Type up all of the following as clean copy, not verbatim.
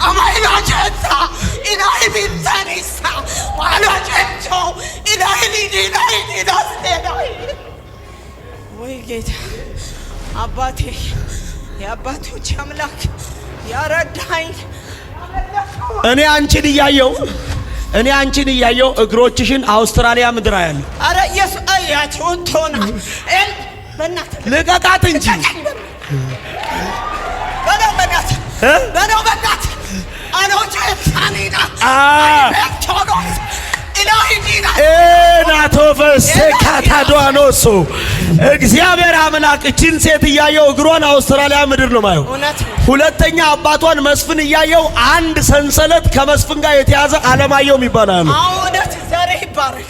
አማይላቸታ ኢናይ ቢንተኒሳ ማላቸቾ ኢናይ ሊዲናይ ዲዳስቴናይ ወይ ጌታ አባቴ የአባቶች አምላክ ያረዳኝ እኔ አንቺን እያየው እግሮችሽን አውስትራሊያ ምድር አያለሁ። አረ ኢየሱስ አያቶንቶና በእናትህ ልቀቃት እንጂ በእናትህ አኖቼ ሳኒዳ ቶዶስ ናቶፈሴካታዶኖሶ እግዚአብሔር አምላክ እቺን ሴት እያየው እግሯን አውስትራሊያ ምድር ነው ማየው። ሁለተኛ አባቷን መስፍን እያየው አንድ ሰንሰለት ከመስፍን ጋር የተያዘ አለማየሁ ይባላል። አውነት ዛሬ ይባረክ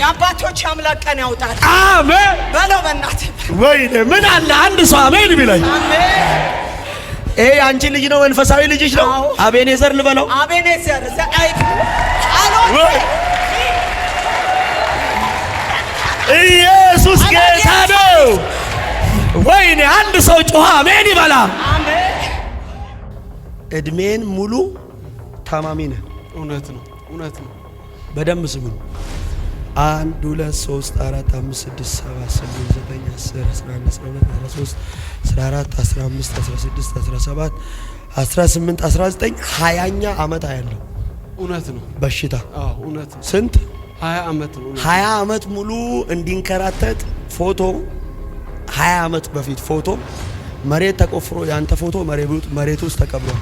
የአባቶች አምላክ ቀን ያውጣል። አሜን በለው በእናትህ ወይኔ ምን አለ አንድ ሰው አሜን ቢለኝ። ይሄ አንቺ ልጅ ነው፣ መንፈሳዊ ልጅሽ ነው። አቤኔዘር ልበለው። አቤኔዘር ኢየሱስ ጌታ ነው። ወይኔ አንድ ሰው ጮኸ አሜን ይበላ። እድሜን ሙሉ ታማሚ ነህ። እውነት ነው። በደንብ ስሙኝ። 1 2 3 4 5 6 7 8 9 10 11 12 13 14 15 16 17 18 19 20ኛ ዓመት ያለው እውነት ነው። በሽታ እውነት ነው። ስንት 20 ዓመት ነው። 20 ዓመት ሙሉ እንዲንከራተት ፎቶ 20 ዓመት በፊት ፎቶ መሬት ተቆፍሮ ያንተ ፎቶ መሬት ውስጥ ተቀብሯል።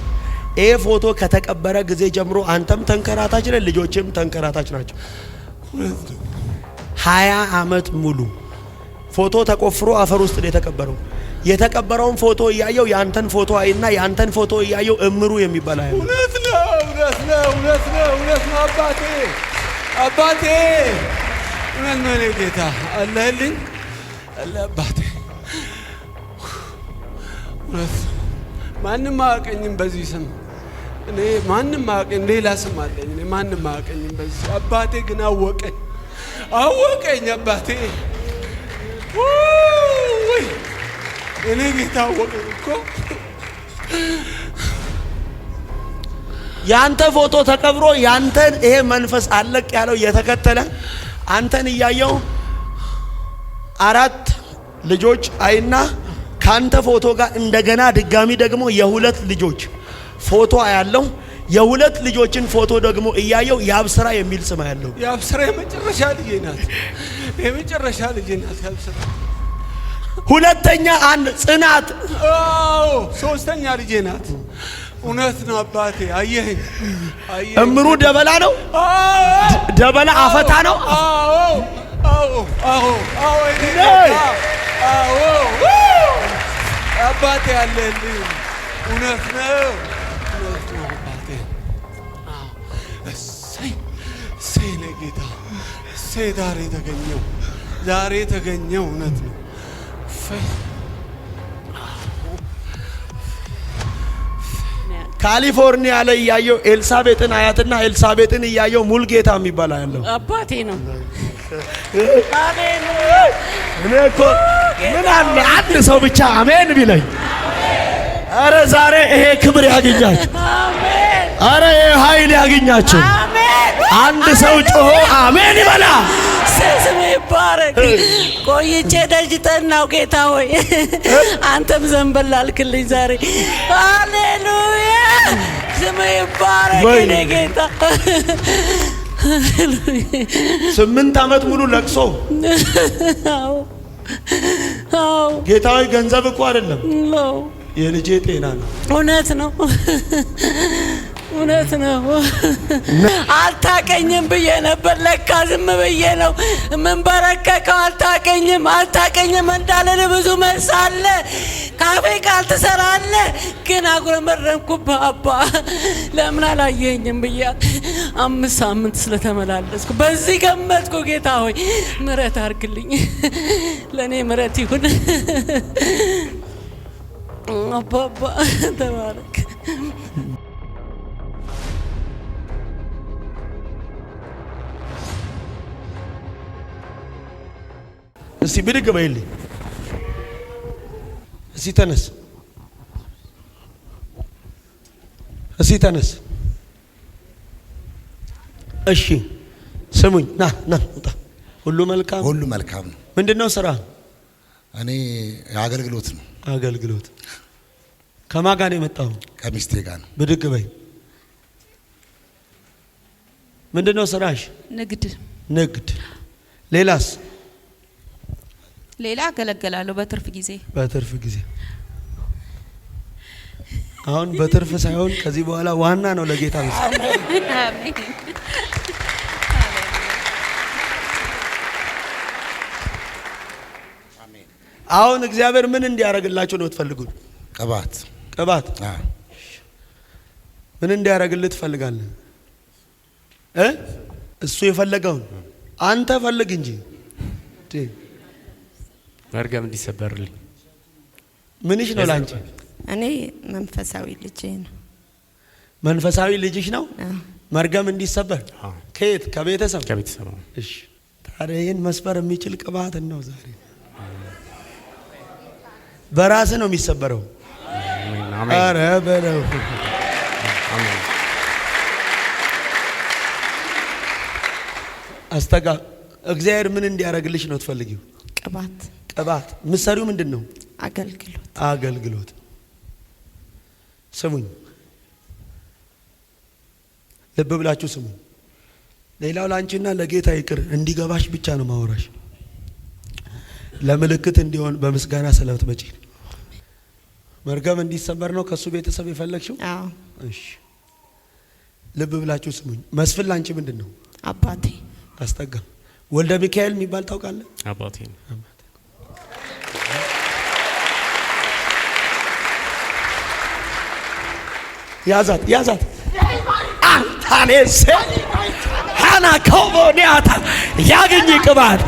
ይሄ ፎቶ ከተቀበረ ጊዜ ጀምሮ አንተም ተንከራታች ነህ፣ ልጆችም ተንከራታች ናቸው። 20 ዓመት ሙሉ ፎቶ ተቆፍሮ አፈር ውስጥ ነው የተቀበረው። የተቀበረውን ፎቶ እያየው ያንተን ፎቶ አይና ያንተን ፎቶ እያየው እምሩ የሚባል አይ እውነት ነው አባቴ እውነት ነው። ጌታ አለህልኝ አለ አባቴ። እውነት ማንም አያውቀኝም በዚህ ስም። እኔ ማንም አያውቀኝ፣ ሌላ ስም አለኝ። እኔ ማንም አያውቀኝም በዚህ። አባቴ ግን አወቀኝ አባቴ። ወይ እኔ ጌታ አወቀኝ እኮ። ያንተ ፎቶ ተቀብሮ ያንተን ይሄ መንፈስ አለቅ ያለው የተከተለ አንተን እያየው 4 ልጆች አይና ካንተ ፎቶ ጋር እንደገና ድጋሚ ደግሞ የ2 ልጆች ፎቶ ያለው የ2 ልጆችን ፎቶ ደግሞ እያየው ያብስራ የሚል ስም ያለው ያብስራ የመጨረሻ ልጄ ናት። ያብስራ ሁለተኛ አንድ ጽናት ሶስተኛ ልጄ ናት። እውነት ነው አባቴ። አየኸኝ እምሩ ደበላ ነው። ደበላ አፈታ ነው። አባቴ አለልኝ። እውነት ነው አባቴ። እሰይ ለጌታ እሰይ። ዛሬ ተገኘው። እውነት ነው። ካሊፎርኒያ ላይ እያየው ኤልሳቤጥን አያትና ኤልሳቤጥን እያየው ሙልጌታ የሚባል ያለው አባቴ ነው። አሜን። እኔ እኮ ምን አለ አንድ ሰው ብቻ አሜን ቢለኝ። አረ ዛሬ ይሄ ክብር ያገኛችሁ። አሜን። አረ ይሄ ኃይል ያገኛችሁ። አሜን። አንድ ሰው ጮሆ አሜን ይበላ። ስም ይባረክ። ቆይቼ ደጅ ጠናው ጌታ ሆይ አንተም ዘንበል አልክልኝ ዛሬ። ሃሌሉያ ስም ይባረክ ጌታ። 8 ዓመት ሙሉ ለቅሶ። ጌታ ሆይ ገንዘብ እኮ አይደለም የልጄ ጤና ነው። እውነት ነው። አልታቀኝም ብዬ ነበር፣ ለካ ዝም ብዬ ነው ምንበረከከው። አልታቀኝም እንዳለን ብዙ መልስ አለ፣ ካፌ ቃል ትሰራለህ፣ ግን አጉረመረምኩብህ አባ። ለምን አላየኝም ብዬ 5 ሳምንት ስለተመላለስኩ በዚህ ገመትኩ። ጌታ ሆይ ምሕረት አድርግልኝ፣ ለእኔ ምሕረት ይሁን አባባ። ተባረክ። እስቲ ብድግ በይልኝ። እስቲ ተነስ። እስቲ ተነስ። እሺ ስሙኝ። ና ውጣ። ሁሉ መልካም ነው። ምንድነው ስራ? እኔ አገልግሎት ነው። አገልግሎት። ከማን ጋር ነው የመጣው? ከሚስቴ ጋር ነው። ብድግ በይ። ምንድነው ስራሽ? ንግድ። ሌላስ? ሌላ አገለግላለሁ በትርፍ ጊዜ። አሁን በትርፍ ሳይሆን ከዚህ በኋላ ዋና ነው ለጌታ ነው። አሜን። አሁን እግዚአብሔር ምን እንዲያረግላችሁ ነው የምትፈልጉት? ቅባት። ምን እንዲያረግልህ ትፈልጋለህ? እሱ የፈለገውን አንተ ፈልግ እንጂ። መርገም እንዲሰበርልኝ። ምንሽ ነው ላንቺ? እኔ መንፈሳዊ ልጅ ነው። መንፈሳዊ ልጅሽ ነው? መርገም እንዲሰበር። ከየት? ከቤተሰብ። እሺ ታዲያ ይህን መስበር የሚችል ቅባት ነው ዛሬ በራስ ነው የሚሰበረው። አረ በለው። አስተጋ እግዚአብሔር ምን እንዲያረግልሽ ነው ትፈልጊው? ቅባት። ምሳሌው ምንድነው? አገልግሎት። ስሙኝ፣ ልብ ብላችሁ ስሙኝ። ሌላው ላንቺና ለጌታ ይቅር እንዲገባሽ ብቻ ነው ማወራሽ። ለምልክት እንዲሆን በምስጋና ሰለበት መጪ መርገም እንዲሰበር ነው ከሱ ቤተሰብ የፈለግሽው? አዎ። እሺ ልብ ብላችሁ ስሙኝ። መስፍን ላንቺ ምንድነው? አባቴ። አስጠጋ። ወልደ ሚካኤል የሚባል ታውቃለህ? አባቴ ነው። ያዛት አንታኔስ ሃና ኮቦኒያታ ያገኝ ቅባት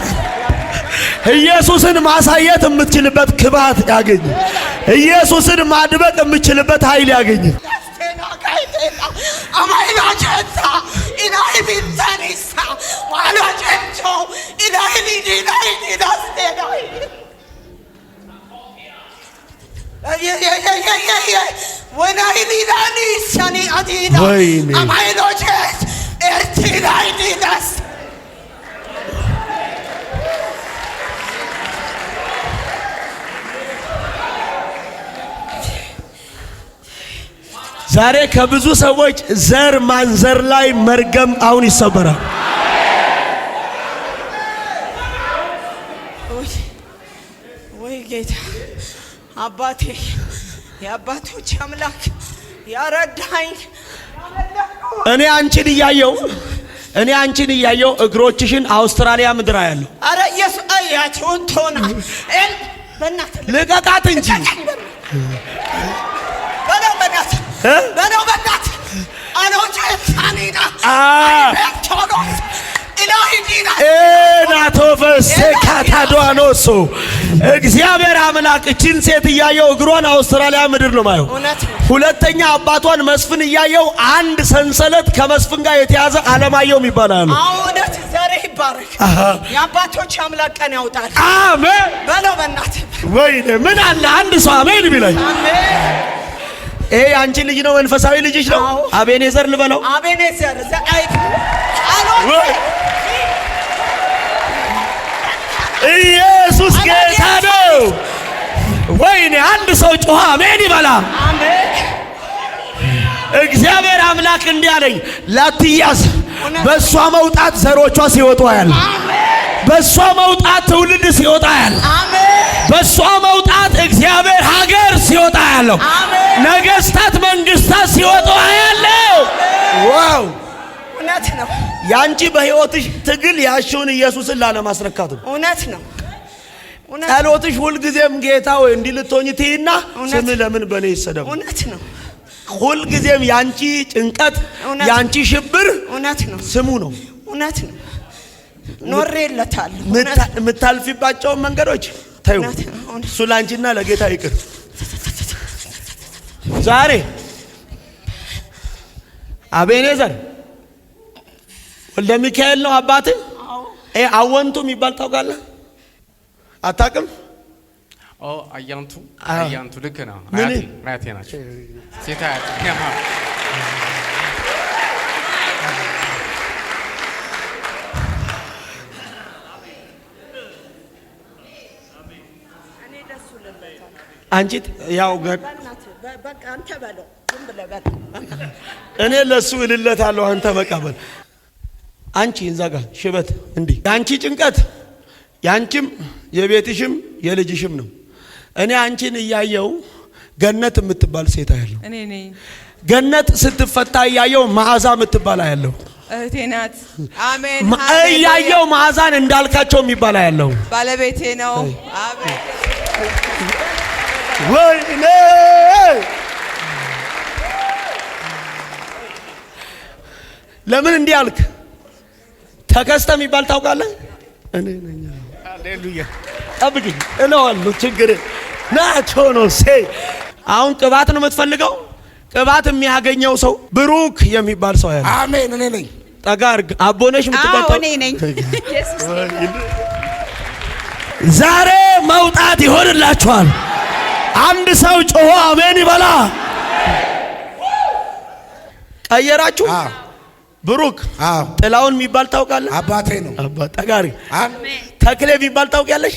ኢየሱስን ማሳየት የምትችልበት ቅባት ያገኝ። ኢየሱስን ማድበቅ የምትችልበት ኃይል ያገኝ። ዛሬ ከብዙ ሰዎች ዘር ማንዘር ላይ መርገም አሁን ይሰበራል። ወይ ጌታ አባቴ፣ የአባቶች አምላክ ያረዳኝ። እኔ አንቺን እያየው እግሮችሽን አውስትራሊያ ምድር ያለው። አረ ኢየሱስ አያቸውን ቶና በእናትህ ልቀቃት እንጂ በናት አኖቼ ሳኒና ቶኖስ ናቶፈሴ ካታዶአኖሶ እግዚአብሔር አምላክ እቺን ሴት እያየው እግሯን አውስትራሊያ ምድር ነው ማየው። ሁለተኛ አባቷን መስፍን እያየው አንድ ሰንሰለት ከመስፍን ጋር የተያዘ አለማየው ይባላል። አውነት ዘሬ ይባረክ። የአባቶች አምላክ ቀን ያውጣል። አሜን በለው በእናት። ወይኔ ምን አለ አንድ ሰው አሜን ቢለኝ። አንቺ ልጅ ነው? መንፈሳዊ ልጅሽ ነው? አቤኔዘር ልበለው? አቤኔዘር ኢየሱስ ጌታ ነው። ወይኔ አንድ ሰው ጮኸ አሜን ይበላ። እግዚአብሔር አምላክ እንዲህ አለኝ፣ ላትያዝ በእሷ መውጣት ዘሮቿ ሲወጡ ያለ፣ በእሷ መውጣት ትውልድ ሲወጣ ያለ፣ በእሷ መውጣት እግዚአብሔር ሀገር ሲወጣ ያለው፣ ነገስታት መንግስታት ሲወጡ ያለው። ዋው! እውነት ነው። ያንቺ በህይወትሽ ትግል ያሽውን ኢየሱስን ላለማስረካት ነው። እውነት ነው። ጸሎትሽ ሁልጊዜም ጌታ ወይ እንዲህ ልትሆኚ ትይና ስም ለምን በኔ ይሰደብ? እውነት ነው። ሁልጊዜም ያንቺ ጭንቀት ያንቺ ሽብር እውነት ነው፣ ስሙ ነው። እውነት ነው። ኖሬለታለሁ። የምታልፊባቸው መንገዶች ታዩ። እሱ ላንቺና ለጌታ ይቅር። ዛሬ አቤኔዘር ወልደ ሚካኤል ነው አባትህ? አወንቱ የሚባል ታውቃለህ? አታውቅም? አያንቱ ልክ ነው። አያቴ ናቸው። ሴት አያቴ አንቺ ያው በቃ አንተ በለው ዝም ብለህ በል። እኔ ለሱ እልለታለሁ አንተ በቃ በል። አንቺ እዛ ጋር ሽበት እንዲህ ያንቺ ጭንቀት ያንቺም የቤትሽም የልጅሽም ነው። እኔ አንቺን እያየው ገነት የምትባል ሴት አያለሁ። እኔ ነኝ ገነት ስትፈታ እያየው መዓዛ የምትባል አያለሁ። እህቴ ናት። አሜን። እያየው መዓዛን እንዳልካቸው የሚባል አያለሁ። ባለቤቴ ነው። አሜን። ወይኔ ለምን እንዲህ አልክ? ተከስተ የሚባል ታውቃለህ? እኔ ነኝ። ሃሌሉያ ጠብቂኝ እለዋለሁ። ችግር ናቸው ነው ሴ አሁን ቅባት ነው የምትፈልገው? ቅባት የሚያገኘው ሰው ብሩክ የሚባል ሰው ያለ። አሜን። እኔ ነኝ። ጠጋር አቦነሽ የምትባል እኔ ነኝ። ዛሬ መውጣት ይሆንላችኋል። አንድ ሰው ጮሆ አሜን ይበላ። ቀየራችሁ? ብሩክ ጥላውን የሚባል ታውቃለህ? አባቴ ነው። አባታ ጋር ተክሌ የሚባል ታውቂያለሽ?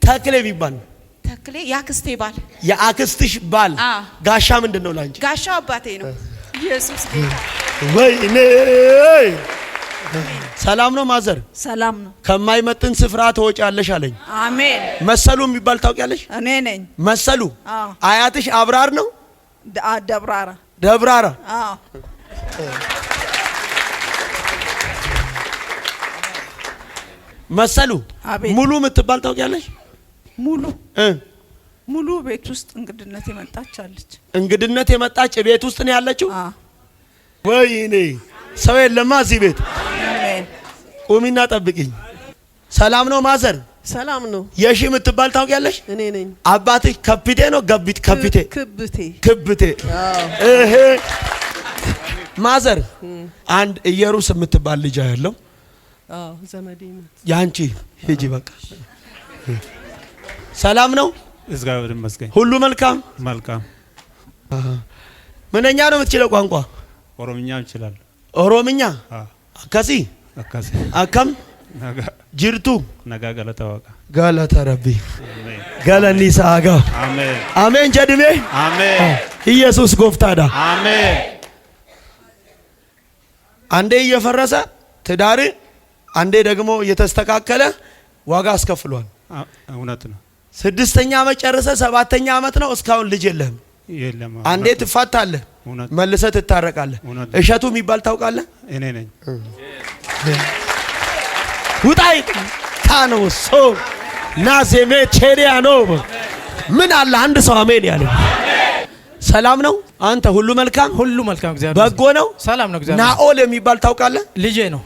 ተክሌ የሚባል ተክሌ ያክስቴ ባል፣ የአክስትሽ ባል። ጋሻ ምንድን ነው ላንቺ? ጋሻው አባቴ ነው። ኢየሱስ ጌታ። ወይኔ ሰላም ነው ማዘር? ሰላም ነው። ከማይመጥን ስፍራ ትወጫለሽ አለኝ። አሜን። መሰሉ የሚባል ታውቂያለሽ? እኔ ነኝ። መሰሉ አያትሽ አብራር ነው? ደብራራ። ደብራራ። መሰሉ ሙሉ የምትባል ታውቂያለሽ? ሙሉ ቤት ውስጥ እንግድነት የመጣች አለች። እንግድነት የመጣች ቤት ውስጥ ነው ያለችው? ወይኔ ሰው የለማ እዚህ ቤት። አሜን። ቁሚና ጠብቂኝ። ሰላም ነው ማዘር? ሰላም ነው። የሺ የምትባል ታውቂያለሽ? እኔ ነኝ። አባትሽ ከብቴ ነው? ከብቴ ክብቴ። እህ ማዘር አንድ ኢየሩስ የምትባል ልጅ ያለው ዘመዴ ነው። ያንቺ ሂጂ በቃ። ሰላም ነው? እግዚአብሔር ይመስገን። ሁሉ መልካም መልካም። ምንኛ ነው የምትችለው ቋንቋ? ኦሮምኛ እችላለሁ። ኦሮምኛ? አካሲ አካም ጅርቱ ነጋ ገለታ ዋቃ ገለታ ረቢ ገለኒ ሳጋ አሜን አሜን ጀድሜ አሜን ኢየሱስ ጎፍታዳ አሜን። አንዴ እየፈረሰ ትዳር አንዴ ደግሞ እየተስተካከለ ዋጋ አስከፍሏል። እውነት ነው። 6ኛ ዓመት ጨርሰህ 7ኛ ዓመት ነው እስካሁን ልጅ የለህም። የለም። አንዴ ትፋታለህ፣ መልሰህ ትታረቃለህ። እሸቱ የሚባል ታውቃለህ? እኔ ነኝ። ውጣይ ታኖሶ ናዜሜ ቼሪያኖ ምን አለ አንድ ሰው አሜን ያለ። ሰላም ነው? አንተ ሁሉ መልካም? ሁሉ መልካም እግዚአብሔር በጎ ነው። ሰላም ነው እግዚአብሔር። ናኦል የሚባል ታውቃለህ? ልጄ ነው።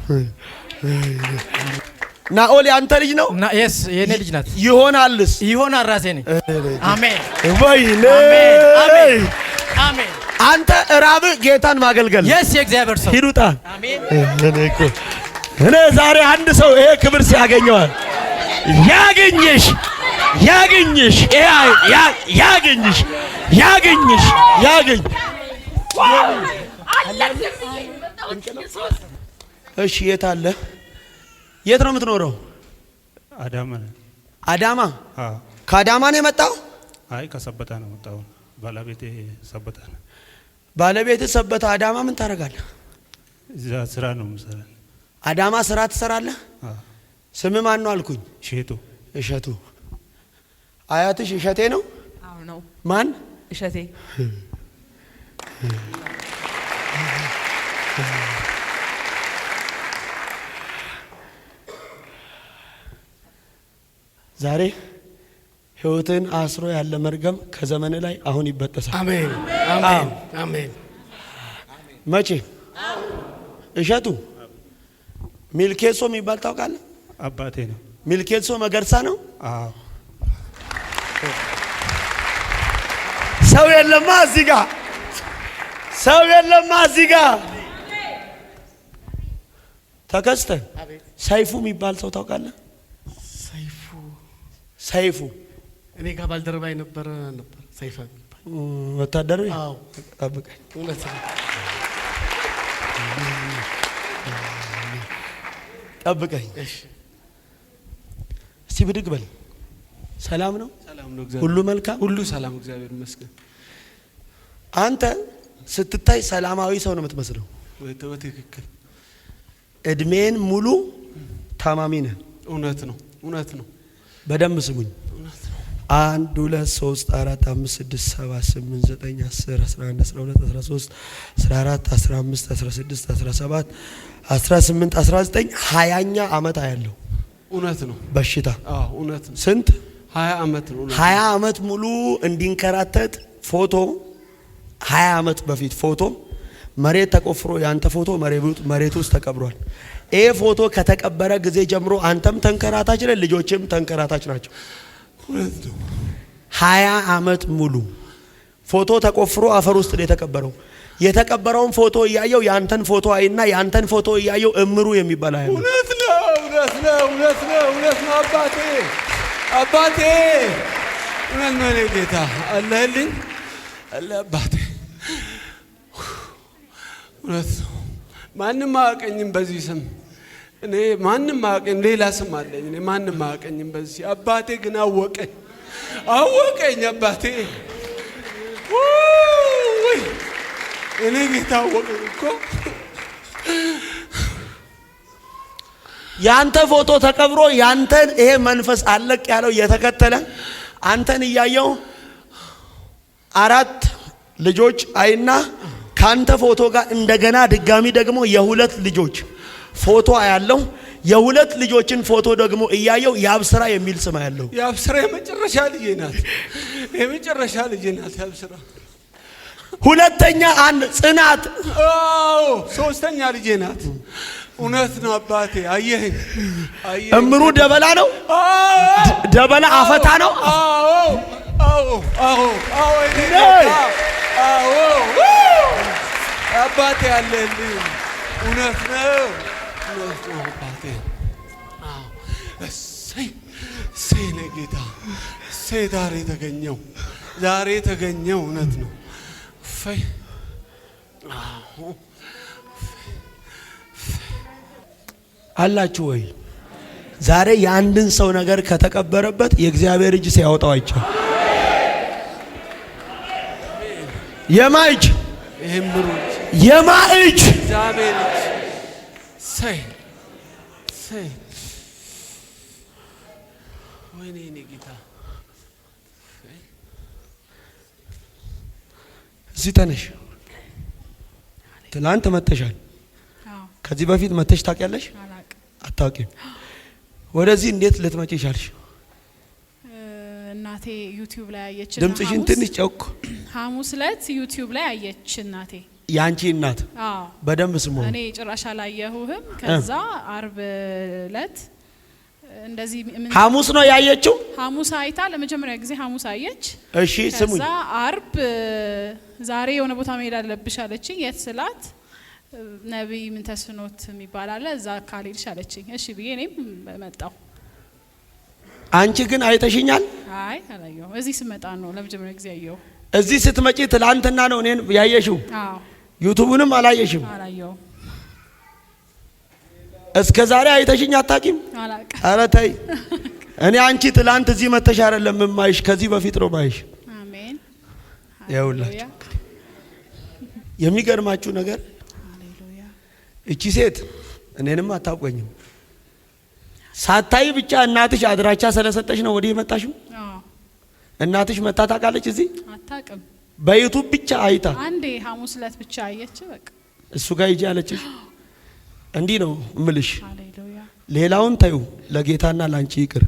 ናኦል ያንተ ልጅ ነው? የስ የኔ ልጅ ናት። ይሆናልስ? ይሆናል ራሴ ነኝ። አሜን ወይኔ አሜን አሜን። አንተ ራብ ጌታን ማገልገል። የስ የእግዚአብሔር ሰው ሂዱታ። አሜን። እኔ ዛሬ አንድ ሰው ይሄ ክብር ሲያገኘዋል ያገኝሽ ያገኝሽ ያገኝሽ ያገኝሽ ያገኝ። እሺ የት አለ? የት ነው የምትኖረው? አዳማ። አዳማ? ከአዳማ ነው የመጣው? አይ ከሰበታ ነው የመጣው። ባለቤቴ ሰበታ ነው። ባለቤቴ ሰበታ። አዳማ ምን ታደርጋለህ? እዛ ስራ ነው የምሰራው። አዳማ ስራ ትሰራለህ? ስም ማን ነው አልኩኝ? እሸቱ። እሸቱ። አያትሽ እሸቴ ነው? አዎ ነው። ማን? እሸቴ። ዛሬ ህይወትን አስሮ ያለ መርገም ከዘመን ላይ አሁን ይበጠሳል። አሜን አሜን አሜን። መቼ? እሸቱ ሚልኬሶ የሚባል ታውቃለህ? አባቴ ነው። ሚልኬሶ መገርሳ ነው? አዎ። ሰው የለማ እዚህ ጋር፣ ሰው የለማ እዚህ ጋር። ተከስተ ሰይፉ የሚባል ሰው ታውቃለህ? ሰይፉ እኔ ጋር ባልደረባ ነበር ሰይፈ ወታደር። አዎ ጠብቀኝ። እውነት ነው። ጠብቀኝ። እሺ እስቲ ብድግ በል። ሰላም ነው? ሰላም ነው እግዚአብሔር። ሁሉ መልካም፣ ሁሉ ሰላም እግዚአብሔር ይመስገን። አንተ ስትታይ ሰላማዊ ሰው ነው የምትመስለው። በትክክል እድሜን ሙሉ ታማሚ ነህ። እውነት ነው፣ እውነት ነው። በደንብ ስሙኝ። እውነት ነው። 1 2 3 4 5 6 7 8 9 10 11 12 13 14 15 16 17 18 19 20ኛ አመት ያለው እውነት ነው። በሽታ አዎ እውነት ነው። ስንት 20 አመት ነው። 20 አመት ሙሉ እንዲንከራተት ፎቶ 20 አመት በፊት ፎቶ መሬት ተቆፍሮ ያንተ ፎቶ መሬት ውስጥ ተቀብሯል። ይሄ ፎቶ ከተቀበረ ጊዜ ጀምሮ አንተም ተንከራታች ነህ፣ ልጆችም ተንከራታች ናቸው። 20 አመት ሙሉ ፎቶ ተቆፍሮ አፈር ውስጥ ነው የተቀበረው። የተቀበረውን ፎቶ እያየው ያንተን ፎቶ አይና ያንተን ፎቶ እያየው እምሩ የሚባል አያለ። እውነት ነው፣ እውነት ነው፣ እውነት ነው፣ እውነት ነው። አባቴ አባቴ እውነት ነው። እኔ ጌታ አለህልኝ አለ አባቴ። እውነት ነው። ማንም አያውቀኝም በዚህ ስም። እኔ ማንም አያውቀኝም። ሌላ ስም አለኝ። እኔ ማንም አያውቀኝም በዚህ። አባቴ ግን አወቀኝ፣ አወቀኝ አባቴ። ወይ እኔ ጌታ አወቀኝ እኮ። ያንተ ፎቶ ተቀብሮ ያንተን ይሄ መንፈስ አለቅ ያለው የተከተለ አንተን እያየው 4 ልጆች አይና ካንተ ፎቶ ጋር እንደገና ድጋሚ ደግሞ የ2 ልጆች ፎቶ ያለው የ2 ልጆችን ፎቶ ደግሞ እያየው ያብስራ የሚል ስም ያለው። ያብስራ የመጨረሻ ልጄ ናት፣ የመጨረሻ ልጄ ናት ያብስራ። ሁለተኛ አንድ ጽናት፣ አዎ ሶስተኛ ልጄ ናት። እውነት ነው አባቴ። አየኸኝ፣ አየኸኝ። እምሩ ደበላ ነው፣ ደበላ አፈታ ነው። አዎ አዎ አዎ አዎ አዎ አባቴ አለልኝ። እውነት ነው፣ እውነት ነው አባቴ። አዎ እሰይ እሰይ ነው ጌታ፣ እሰይ ዛሬ ተገኘው፣ ዛሬ ተገኘው። እውነት ነው። እሰይ አዎ አላችሁ ወይ? ዛሬ የአንድን ሰው ነገር ከተቀበረበት የእግዚአብሔር እጅ ሲያወጣው አይቻል። የማእጅ እምሩት የማእጅ እግዚአብሔር ሰይ ሰይ ወይኔ እኔ ጌታ እዚህ ተነሽ። ትላንት መተሻል። ከዚህ በፊት መተሽ ታውቂያለሽ? አታውቂም። ወደዚህ እንዴት ልትመጪ ይቻልሽ? እናቴ ዩቲዩብ ላይ አየች። ድምጽሽን ትንሽ ጨውኩ። ሐሙስ ዕለት ዩቲዩብ ላይ አየች እናቴ። ያንቺ እናት? አዎ በደንብ ስሙ። እኔ ጭራሽ አላየሁህም። ከዛ አርብ ዕለት እንደዚህ ሐሙስ ነው ያየችው። ሐሙስ አይታ ለመጀመሪያ ጊዜ ሐሙስ አየች። እሺ ስሙኝ። ከዛ አርብ ዛሬ የሆነ ቦታ መሄድ አለብሽ አለችኝ። የት ስላት ነብይ ምን ተስኖት የሚባል አለ እዛ ካልሄድሽ አለችኝ። እሺ ብዬ እኔም መጣሁ። አንቺ ግን አይተሽኛል? አይ አላየሁ። እዚህ ስመጣ ነው ለመጀመሪያ ጊዜ ያየሁ። እዚህ ስትመጪ ትላንትና ነው እኔን ያየሽው? አዎ። ዩቲዩብንም አላየሽም? አላየሁ። እስከ ዛሬ አይተሽኝ አታውቂም? አላውቅም። ኧረ ተይ። እኔ አንቺ ትላንት እዚህ መተሽ አይደለም የማይሽ፣ ከዚህ በፊት ነው ማይሽ። አሜን። ይኸውላችሁ የሚገርማችሁ ነገር እቺ ሴት እኔንም አታውቀኝም። ሳታይ ብቻ እናትሽ አድራቻ ስለሰጠሽ ነው ወዲህ የመጣሽው? አዎ። እናትሽ መታ ታውቃለች እዚህ? አታውቅም። በዩቲዩብ ብቻ አይታ አንዴ ሐሙስ ዕለት ብቻ አየች። በቃ እሱ ጋር ሂጂ አለችሽ? እንዲህ ነው እምልሽ። ሃሌሉያ። ሌላውን ተዩ፣ ለጌታና ላንቺ ይቅር።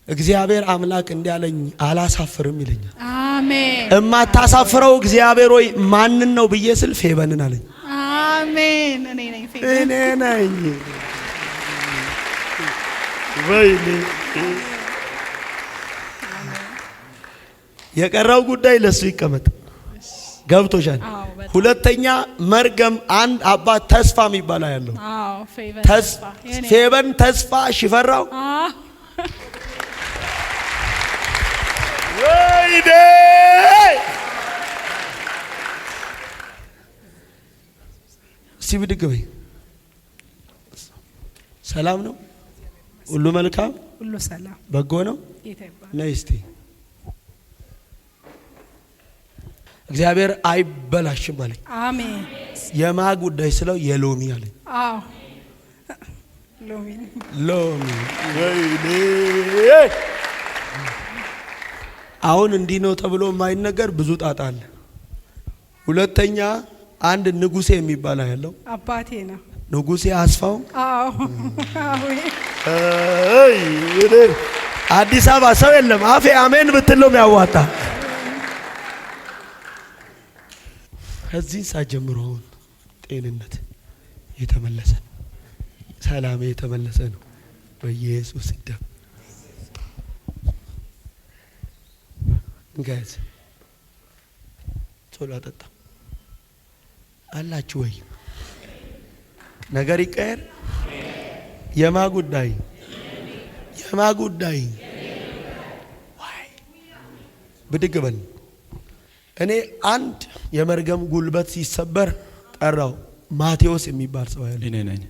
እግዚአብሔር አምላክ እንዲያለኝ አላሳፍርም ይለኛል። አሜን። እማታሳፍረው እግዚአብሔር ሆይ ማንን ነው ብዬ ስል ፌበንን አለኝ። አሜን። እኔ ነኝ ፌበን። እኔ ነኝ። ወይኔ የቀረው ጉዳይ ለሱ ይቀመጥ። ገብቶሻል? ሁለተኛ መርገም አንድ አባት ተስፋ የሚባል ያለው። አዎ ፌበን ፌበን ተስፋ ሽፈራው ወይኔ እስቲ ብድግ በይ። ሰላም ነው? ሁሉ መልካም፣ ሁሉ ሰላም፣ በጎ ነው። ጌታ ይባርክ። ነይ እስቲ። እግዚአብሔር አይበላሽም አለኝ። አሜን። የማ ጉዳይ ስለው የሎሚ አለኝ። አዎ ሎሚ ሎሚ ወይኔ አሁን እንዲህ ነው ተብሎ የማይነገር ብዙ ጣጣ አለ። ሁለተኛ አንድ ንጉሴ የሚባል ያለው አባቴ ነው። ንጉሴ አስፋው። አዎ አዲስ አበባ ሰው የለም አፌ አሜን ብትለው የሚያዋጣ ከዚህ ሳጀምሮ አሁን ጤንነት የተመለሰ ሰላም የተመለሰ ነው በኢየሱስ ደም። ጋዝ ቶሎ አጠጣ አላችሁ ወይ? ነገር ይቀየር። የማ ጉዳይ ብድግ በል። እኔ አንድ የመርገም ጉልበት ሲሰበር ጠራው። ማቴዎስ የሚባል ሰው ያለ እኔ ነኝ።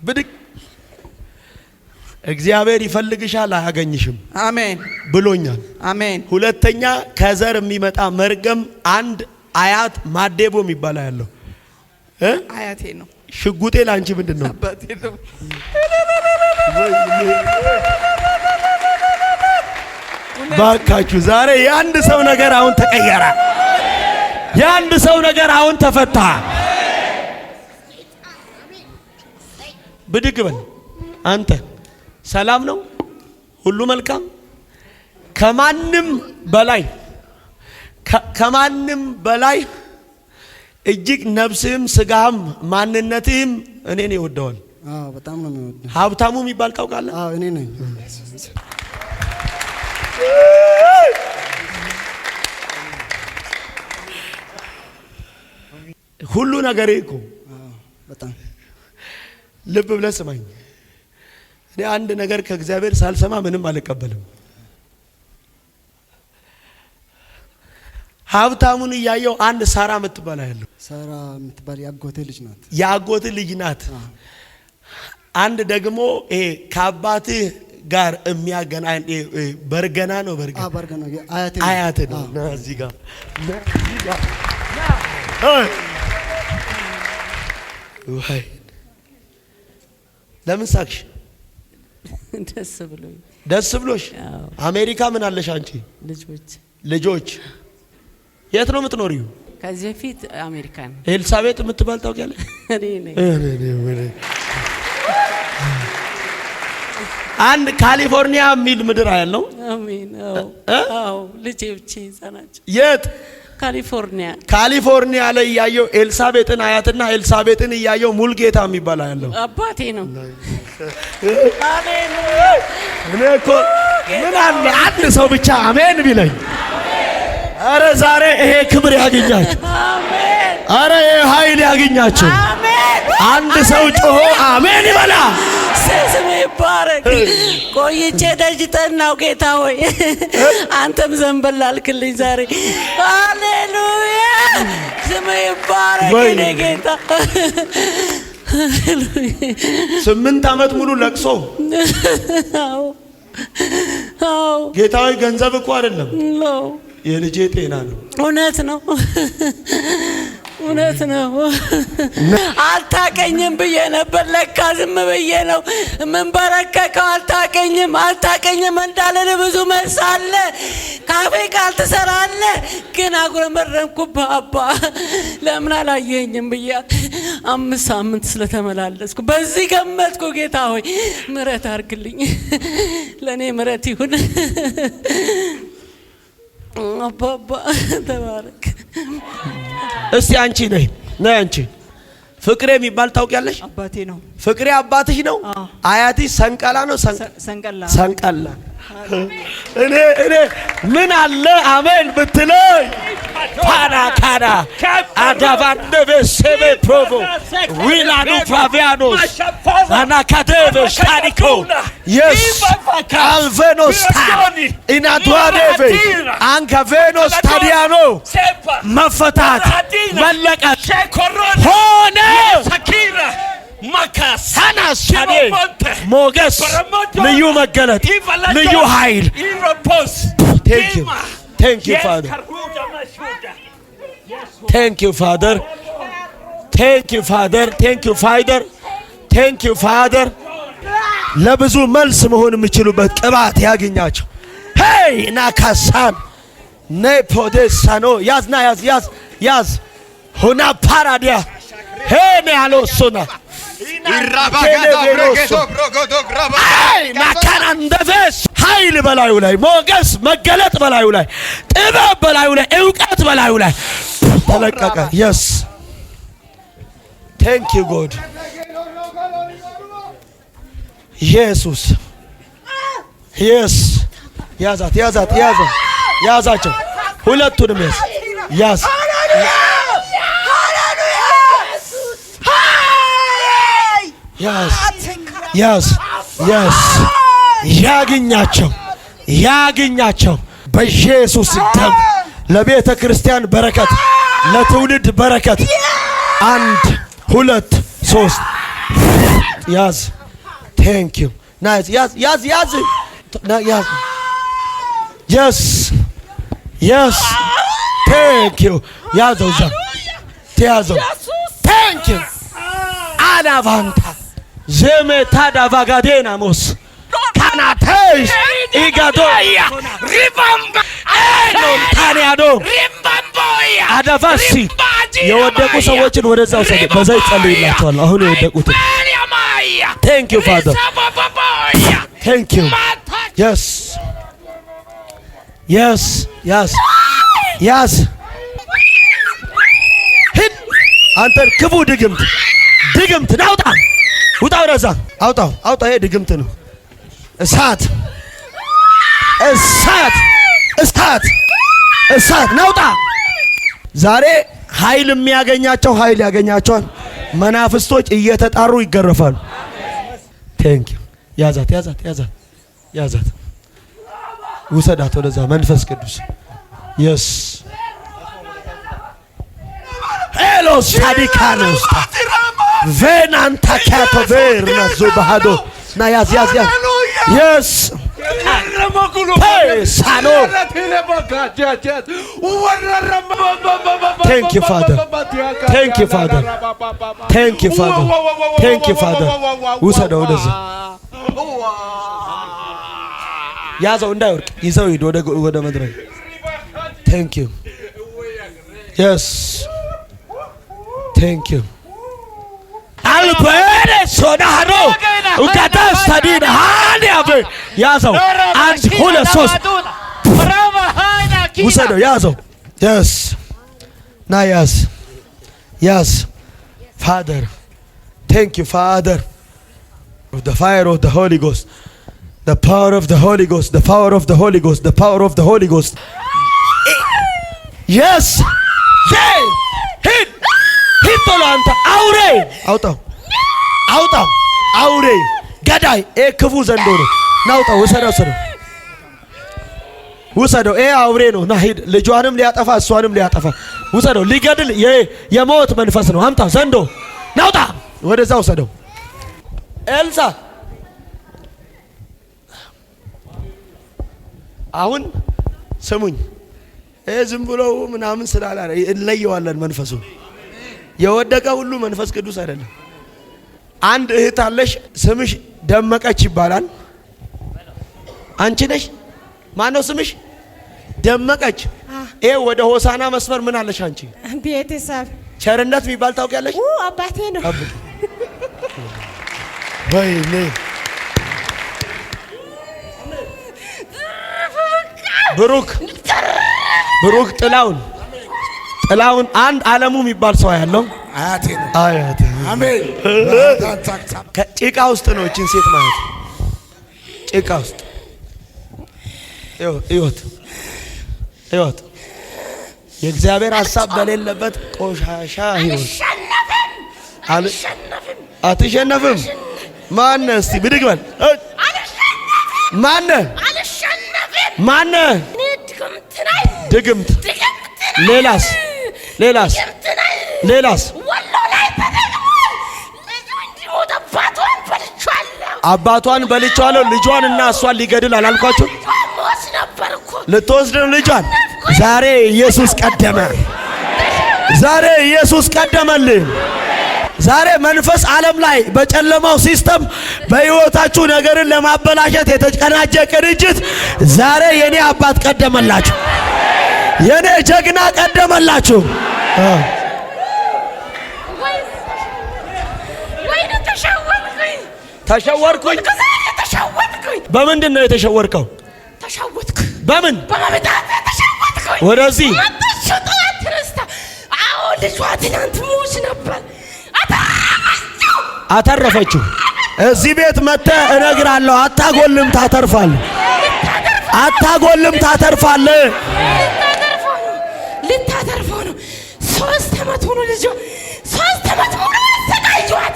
ብድግ። እግዚአብሔር ይፈልግሻል አያገኝሽም። አሜን ብሎኛል። አሜን። ሁለተኛ ከዘር የሚመጣ መርገም አንድ አያት ማዴቦ የሚባል ያለው አያቴ ነው። ሽጉጤ ላንቺ ምንድነው? አባቴ ነው። ባካችሁ ዛሬ የአንድ ሰው ነገር አሁን ተቀየረ። የአንድ ሰው ነገር አሁን ተፈታ። ብድግ በል አንተ። ሰላም ነው? ሁሉ መልካም? ከማንም በላይ እጅግ ነፍስህም ስጋህም ማንነትህም እኔን ይወደዋል። አዎ በጣም ነው የሚወደው። ሀብታሙ የሚባል ታውቃለህ? አዎ እኔ ነኝ። ሁሉ ነገሬ እኮ በጣም ልብ ብለህ ስማኝ። እኔ አንድ ነገር ከእግዚአብሔር ሳልሰማ ምንም አልቀበልም። ሀብታሙን እያየው አንድ ሳራ የምትባል ያለው ሳራ የምትባል የአጎቴ ልጅ ናት። የአጎቴ ልጅ ናት። አንድ ደግሞ ከአባትህ ጋር የሚያገናኝ በርገና ነው። በርገና አያቴ ነው። እዚህ ጋር ለምን ሳቅሽ? ደስ ብሎሽ? አሜሪካ ምን አለሽ አንቺ? ልጆች የት ነው የምትኖሪው? ከዚህ በፊት አሜሪካ ነው። ኤልሳቤጥ የምትባል ታውቂያለሽ? አንድ ካሊፎርኒያ የሚል ምድር ያለው አሜን። አዎ ልጄ ብቻ ይዛናቸው። የት? ካሊፎርኒያ ላይ ያየው ኤልሳቤጥን አያትና ኤልሳቤጥን ያየው ሙልጌታ የሚባል ያለው አባቴ ነው። አሜን። እኔ እኮ ምን አለ አንድ ሰው ብቻ አሜን ቢለኝ። አረ ዛሬ ይሄ ክብር ያገኛችሁ። አሜን። አረ ይሄ ኃይል ያገኛችሁ። አሜን። አንድ ሰው ጮሆ አሜን ይበላ። ስም ይባረክ። ቆይቼ ደጅ ጠናው ጌታ ሆይ አንተም ዘንበል አልክልኝ ዛሬ። ሃሌሉያ ስም ይባረክ ጌታ። 8 ዓመት ሙሉ ለቅሶ። አዎ ጌታ ሆይ ገንዘብ እኮ አይደለም የልጄ ጤና ነው። እውነት ነው። አልታቀኝም ብዬ ነበር፣ ለካ ዝም ብዬ ነው ምንበረከከው። አልታቀኝም እንዳለን ብዙ መልስ አለ፣ ካፌ ቃል ትሰራለህ፣ ግን አጉረመረምኩብህ አባ ለምን አላየኸኝም ብዬ 5 ሳምንት ስለተመላለስኩ በዚህ ገመትኩ። ጌታ ሆይ ምሕረት አድርግልኝ፣ ለእኔ ምሕረት ይሁን። አባባ ተባረክ። እስቲ አንቺ ነይ አንቺ ፍቅሬ የሚባል ታውቂያለሽ? አባቴ ነው። ፍቅሬ አባትሽ ነው? አያትሽ ሰንቀላ ነው? ሰንቀላ። እኔ ምን አለ አሜን ብትለኝ Parakana Adavandeve Sebe Provo Wilanu Favianos Anakadeve Shadiko Yes Alvenos Inaduadeve Angavenos Tadiano Mafatat Malaka Hone Sanas Shade Moges Liyu Magalat Liyu Hail. Thank you Father. Thank you Father. Thank you Father. Thank you Father. Thank you Father. ለብዙ መልስ መሆን የሚችሉበት ቅባት ያገኛቸው። ሄይ ናካሳን ነፖዴሳኖ ያዝና ያዝ ሆና ፓራዲያ ሄኔ አሎሶና ናካናንደቨስ ኃይል በላዩ ላይ ሞገስ መገለጥ በላዩ ላይ ጥበብ በላዩ ላይ ዕውቀት በላዩ ላይ ተለቀቀ። yes thank you God ኢየሱስ yes ያዛቸው ሁለቱንም ያዝ ያግኛቸው በኢየሱስ ደም ለቤተ ክርስቲያን በረከት ለትውልድ በረከት 1 2 3 ያዝ thank you nice ያዝ yes thank you ያዘው thank you አላቫንታ ዘመታ ዳቫጋዴናሞስ ካናቴስ ኢጋዶያ ሪባምባ ታኒያዶ አዳቫሲ የወደቁ ሰዎችን ወደዛው ሰደ በዘይት ጸልይላቸዋል። አሁን የወደቁት thank you Father thank you yes ሂድ አንተ ክፉ ድግምት ናውጣ ውጣ ወደዛ አውጣው ይሄ ድግምት ነው። እሳት ናውጣ ዛሬ ኃይል የሚያገኛቸው ኃይል ያገኛቸዋል። መናፍስቶች እየተጣሩ ይገረፋሉ። ቴንክ ዩ ያዛት ውሰዳት ወደዛ መንፈስ ቅዱስ yes hello sadikanos venanta kato verna zubahado na yaz yes hey sano thank you Father ውሰደው ወደዛ ያዘው እንዳይወርቅ ይዘው ሂድ ወደ መድረክ thank you yes thank you Albere sonahano ukata stadina haliave yazo 1 2 3 usado yazo yes na yes Father thank you Father of the fire of the Holy Ghost the power of the Holy Ghost the power of the Holy Ghost the power of the Holy Ghost yes hit ቶላንታ አውጣው አውሬ ገዳይ ክፉ ዘንዶ ነው። ናውጣው ውሰደው አውሬ ነው። ና ሂድ ልጇንም ሊያጠፋ እሷንም ሊያጠፋ ውሰደው። ሊገድል የሞት መንፈስ ነው። አምጣ ዘንዶ ናውጣ ወደዛ ውሰደው። ኤልሳ አሁን ስሙኝ ዝም ብሎ ምናምን ስላላ እንለየዋለን መንፈሱ የወደቀ ሁሉ መንፈስ ቅዱስ አይደለም። አንድ እህት አለሽ ስምሽ ደመቀች ይባላል። አንቺ ነሽ? ማነው ስምሽ? ደመቀች። ወደ ሆሳና መስመር ምን አለሽ አንቺ? ቤተሰብ ቸርነት የሚባል ታውቂያለሽ? አባቴ ነው። ወይኔ ብሩክ ጥላውን አንድ አለሙ የሚባል ሰው ያለው አያቴ ነው። አሜን። ከጭቃ ውስጥ ነው እቺን ሴት ማለት ጭቃ ውስጥ ህይወት የእግዚአብሔር ሐሳብ በሌለበት ቆሻሻ ህይወት አትሸነፍም። ማነ እስቲ ብድግ በል። ማነ ድግምት። ሌላስ አባቷን በልቼዋለሁ። ልጇን እና እሷን ሊገድል አላልኳችሁ? ልትወስድ ልጇን። ዛሬ ኢየሱስ ቀደመልህ። ዛሬ መንፈስ ዓለም ላይ በጨለማው ሲስተም በህይወታችሁ ነገርን ለማበላሸት የተቀናጀ ቅንጅት ዛሬ የኔ አባት ቀደመላችሁ። የኔ ጀግና ቀደመላችሁ። ተሸወርኩኝ። በምንድን ነው የተሸወርከው? በምን ወደዚህ አተረፈችው። እዚህ ቤት መጥተህ እነግራለሁ። አታጎልም፣ ታተርፋለህ። ልታተርፈው ነው። 3 ዓመት ሆኖ ልጅ 3 ዓመት ሆኖ አሰቃየኋት፣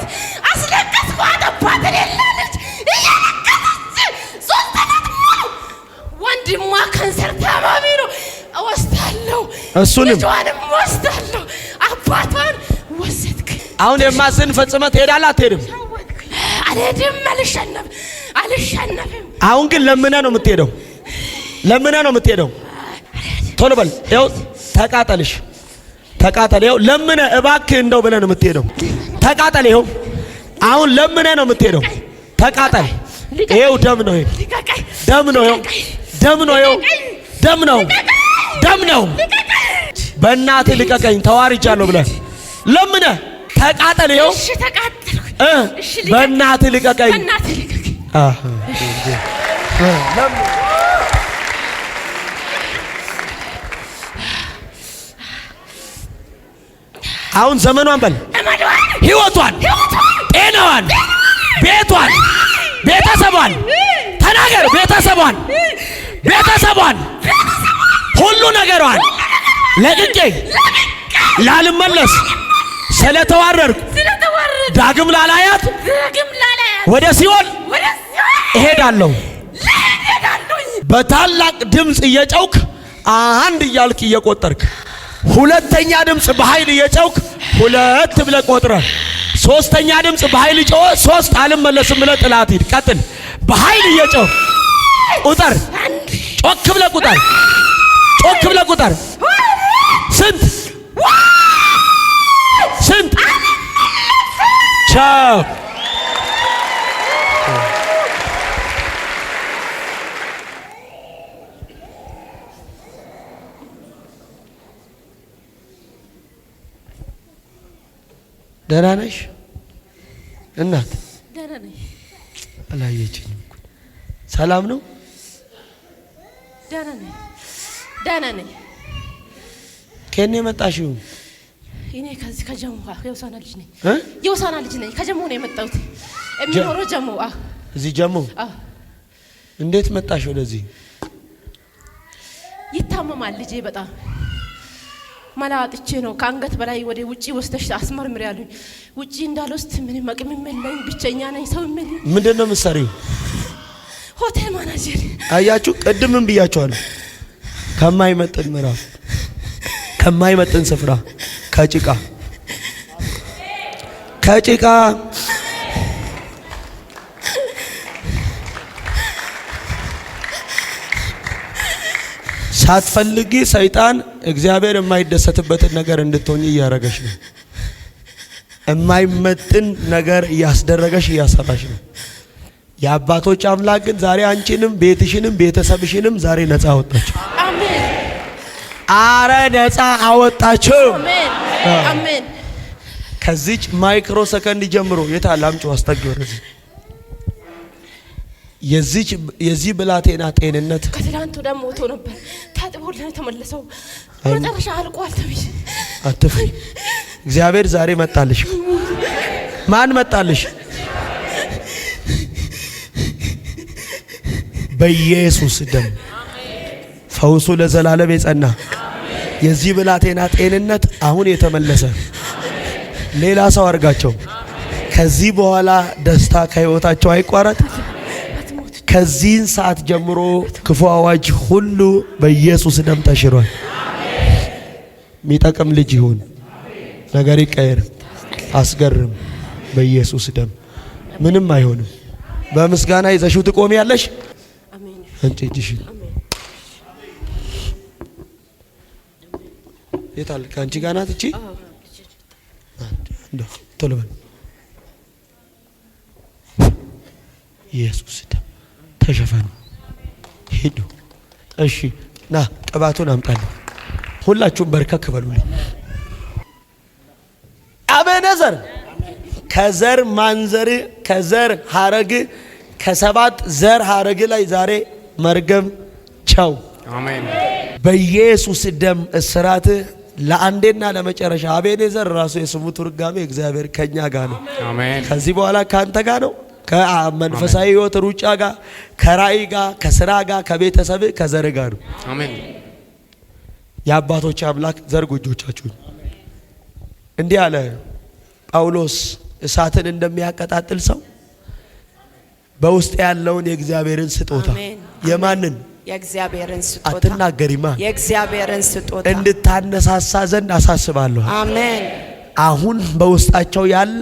አስለቀስኳት። አባት የሌለች እያለቀሰች 3 ዓመት ሆኖ ወንድሟ ካንሰር ታማሚ ነው። እወስዳለሁ፣ ልጇንም እወስዳለሁ። አባቷን ወሰድክ። አሁን የማስን ፈጽመህ ትሄዳለህ? አትሄድም? አልሄድም። አልሸነፍም። አሁን ግን ለምነህ ነው የምትሄደው። ቶሎ በል። ይኸው ተቃጠል። ይኸው ለምነህ እባክህ እንደው ብለህ ነው የምትሄደው። ተቃጠል። ይኸው አሁን ለምነህ ነው የምትሄደው። ተቃጠል። ይኸው ደም ነው። በእናትህ ልቀቀኝ፣ ተዋርጃለሁ ብለህ ለምነህ ተቃጠል። ይኸው በእናትህ ልቀቀኝ። አሁን ዘመኗን በል፣ ህይወቷን፣ ጤናዋን፣ ቤቷን፣ ቤተሰቧን ተናገር። ቤተሰቧን ሁሉ ነገሯን ለቅቄ ላልመለስ ስለተዋረድኩ ዳግም ላላያት ወደ ሲኦል እሄዳለሁ። በታላቅ ድምፅ እየጨውክ አንድ እያልክ እየቆጠርክ ሁለተኛ ድምፅ በኃይል እየጨውክ 2 ብለህ ቆጥረህ ሶስተኛ ድምፅ በኃይል ጮህ 3 አልመለስም ብለህ ጥላት ሂድ። ቀጥል። በኃይል እየጨውክ ቁጠር። ጮክ ብለህ ቁጠር። ስንት ቻው። ደህና ነሽ እናት? ደህና ነኝ። አላየችኝም። ሰላም ነው? ደህና ነኝ። ከኔ መጣሽው? እኔ ከዚህ ከጀሙ የውሳና ልጅ ነኝ። ከጀሙ ነው የመጣሁት። የሚኖረው ጀሙ። እዚህ ጀሙ? እንዴት መጣሽ ወደዚህ? ይታመማል ልጄ በጣም መላጥቼ ነው። ከአንገት በላይ ወደ ውጪ ወስደሽ አስመርምሪ ያሉኝ። ውጪ እንዳልወስድ ምንም አቅም የለኝ፣ ብቸኛ ነኝ። ሰው ምን ምንድነው የምትሰሪው? ሆቴል ማናጀር። አያችሁ፣ ቅድምም ብያችኋለሁ። ከማይመጥን ምዕራፍ፣ ከማይመጥን ስፍራ፣ ከጭቃ ሳትፈልጊ ሰይጣን እግዚአብሔር የማይደሰትበትን ነገር እንድትሆኚ እያረገሽ ነው። የማይመጥን ነገር እያስደረገሽ እያሰራሽ ነው። የአባቶች አምላክ ግን ዛሬ አንቺንም ቤትሽንም ቤተሰብሽንም ዛሬ ነፃ አወጣችሁ። አሜን። አረ ነፃ አወጣችሁ። አሜን። ከዚች ማይክሮ ሰከንድ ጀምሮ የታል አምጪው አስጠጊው ወደዚህ። የዚህ ብላቴና ጤንነት ከትላንቱ ደግሞ ሞቶ ነበር። ታጥቦልን ተመለሰው መጨረሻ አልቋል። ተብይ አትፍሪ። እግዚአብሔር ዛሬ መጣልሽ። ማን መጣልሽ? በኢየሱስ ደም ፈውሱ ለዘላለም የጸና የዚህ ብላቴና ጤንነት አሁን የተመለሰ ሌላ ሰው አድርጋቸው። ከዚህ በኋላ ደስታ ከህይወታቸው አይቋረጥ። ከዚህን ሰዓት ጀምሮ ክፉ አዋጅ ሁሉ በኢየሱስ ደም ተሽሯል። የሚጠቅም ልጅ ይሁን፣ ነገር ይቀየር፣ አስገርም በኢየሱስ ደም። ምንም አይሆንም። በምስጋና ይዘሽው ትቆሚያለሽ። አሜን። አንቺ እጅሽ የታል? ከአንቺ ጋር ናት እቺ። እንደው ቶሎ በል። ኢየሱስ ደም ተሸፈኑ። ሂዱ። እሺ ና ቅባቱን አምጣልኝ። ሁላችሁም በርከክ በሉልኝ። አቤኔዘር ከዘር ማንዘር ከዘር ሐረግ ከሰባት ዘር ሐረግ ላይ ዛሬ መርገም ቻው። አሜን። በኢየሱስ ደም እስራት ለአንዴና ለመጨረሻ። አቤኔዘር ራሱ የስሙ ትርጓሜ እግዚአብሔር ከኛ ጋር ነው። አሜን። ከዚህ በኋላ ካንተ ጋር ነው። ከመንፈሳዊ ህይወት ሩጫ ጋር፣ ከራእይ ጋር፣ ከስራ ጋር፣ ከቤተሰብ ከዘር ጋር ነው። አሜን። የአባቶች አምላክ ዘርጉ እጆቻችሁን። እንዲህ አለ ጳውሎስ እሳትን እንደሚያቀጣጥል ሰው በውስጥ ያለውን የእግዚአብሔርን ስጦታ የማንን የእግዚአብሔርን ስጦታ አትናገሪማ የእግዚአብሔርን ስጦታ እንድታነሳሳ ዘንድ አሳስባለሁ። አሜን። አሁን በውስጣቸው ያለ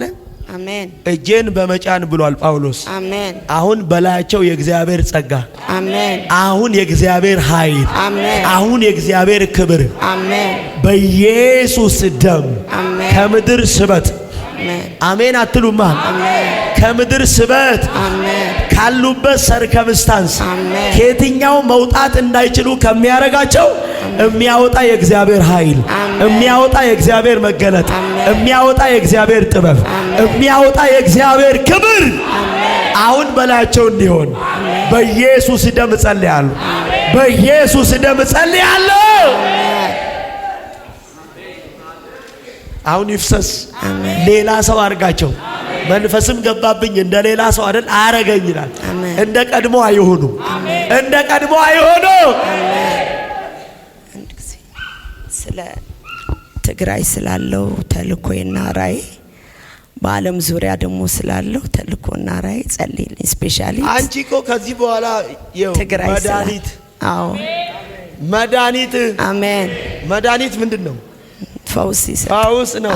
አሜን እጄን በመጫን ብሏል ጳውሎስ። አሜን። አሁን በላያቸው የእግዚአብሔር ጸጋ አሜን። አሁን የእግዚአብሔር ኃይል አሜን። አሁን የእግዚአብሔር ክብር አሜን። በኢየሱስ ደም አሜን። ከምድር ስበት አሜን አትሉማ? አሜን። ከምድር ስበት አሜን። ካሉበት ሰርከምስታንስ ከየትኛው መውጣት እንዳይችሉ ከሚያረጋቸው የሚያወጣ የእግዚአብሔር ኃይል የሚያወጣ የእግዚአብሔር መገለጥ የሚያወጣ የእግዚአብሔር ጥበብ የሚያወጣ የእግዚአብሔር ክብር አሁን በላያቸው እንዲሆን በኢየሱስ ደም ጸልያለሁ። በኢየሱስ ደም ጸልያለሁ። አሁን ይፍሰስ። ሌላ ሰው አድርጋቸው። መንፈስም ገባብኝ እንደ ሌላ ሰው አይደል አረገኝ ይላል። እንደ ቀድሞ አይሆኑ፣ እንደ ቀድሞ አይሆኑ። ስለ ትግራይ ስላለው ተልኮና ራእይ በዓለም ዙሪያ ደግሞ ስላለው ተልኮና ራእይ ጸልይልኝ። ስፔሻሊ አንቺ እኮ ከዚህ በኋላ ትግራይ መድኃኒት አዎ መድኃኒት አሜን። መድኃኒት ምንድን ነው? ፈውስ ነው።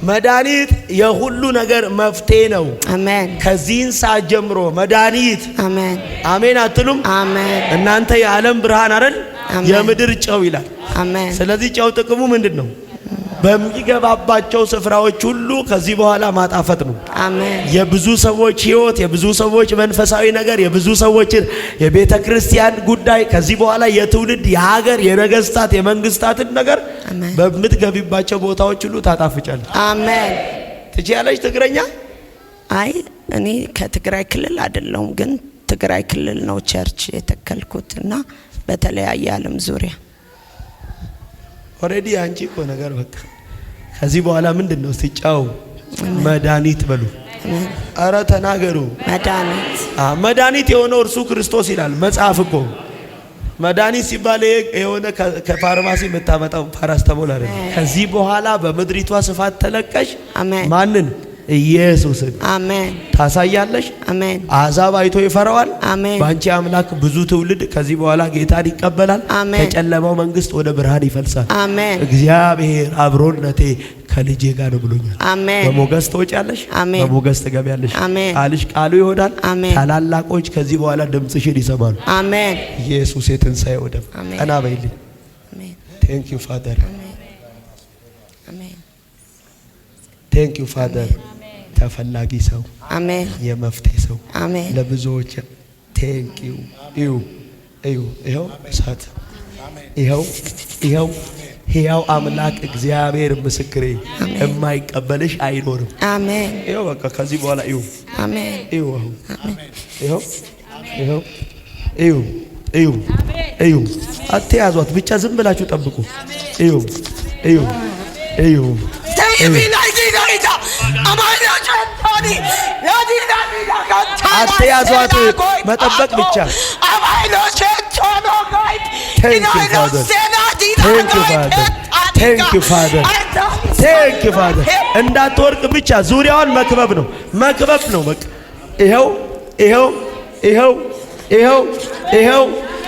መድኃኒት የሁሉ ነገር መፍትሄ ነው። አሜን። ከዚህን ሰዓት ጀምሮ መድኃኒት አሜን አሜን አትሉም? አሜን። እናንተ የዓለም ብርሃን አይደል? የምድር ጨው ይላል። አሜን። ስለዚህ ጨው ጥቅሙ ምንድን ነው? በሚገባባቸው ስፍራዎች ሁሉ ከዚህ በኋላ ማጣፈጥ ነው። አሜን። የብዙ ሰዎች ህይወት፣ የብዙ ሰዎች መንፈሳዊ ነገር፣ የብዙ ሰዎች የቤተ ክርስቲያን ጉዳይ ከዚህ በኋላ የትውልድ፣ የሀገር፣ የነገስታት፣ የመንግስታትን ነገር በምትገቢባቸው ቦታዎች ሁሉ ታጣፍጫለሽ። አሜን። ትችያለሽ ትግረኛ? አይ እኔ ከትግራይ ክልል አይደለሁም፣ ግን ትግራይ ክልል ነው ቸርች የተከልኩትና በተለያየ ዓለም ዙሪያ ኦሬዲ አንቺ እኮ ነገር በቃ ከዚህ በኋላ ምንድነው? ሲጫው መድኃኒት በሉ። አረ ተናገሩ። መድኃኒት የሆነው እርሱ ክርስቶስ ይላል መጽሐፍ እኮ። መድኃኒት ሲባል የሆነ ከፋርማሲ የምታመጣው ፓራስታሞል አይደል። ከዚህ በኋላ በምድሪቷ ስፋት ተለቀሽ ማንን? ኢየሱስን አሜን ታሳያለሽ። አሜን። አሕዛብ አይቶ ይፈራዋል። አሜን። ባንቺ አምላክ ብዙ ትውልድ ከዚህ በኋላ ጌታን ይቀበላል። ከጨለማው መንግስት ወደ ብርሃን ይፈልሳል። አሜን። እግዚአብሔር አብሮነቴ ከልጄ ጋር ነው ብሎኛል። አሜን። በሞገስ ትወጫለሽ፣ በሞገስ ትገቢያለሽ። ቃልሽ ቃሉ ይሆናል። ታላላቆች ከዚህ በኋላ ድምጽሽን ይሰማሉ። አሜን። ኢየሱስ የትንሣኤ ወደም ቀና በይልኝ። አሜን። ቴንክ ዩ ፋደር። አሜን። ቴንክ ዩ ፋደር። ተፈላጊ ሰው አሜን። የመፍትሄ ሰው አሜን። ለብዙዎች ቴንክ ዩ ይኸው እሳት ይኸው ሕያው አምላክ እግዚአብሔር ምስክሬ የማይቀበልሽ አይኖርም። አሜን። ይኸው በቃ ከዚህ በኋላ አሜን። ይኸው አትያዟት፣ ብቻ ዝም ብላችሁ ጠብቁ። አትያዟት፣ መጠበቅ ብቻ። ቴንክ ዩ ፋዘር ቴንክ ዩ ፋዘር ቴንክ ዩ ፋዘር። እንዳትወርቅ ብቻ ዙሪያውን መክበብ ነው መክበብ ነው በቃ። ይኸው ይኸው ይኸው ይኸው ይኸው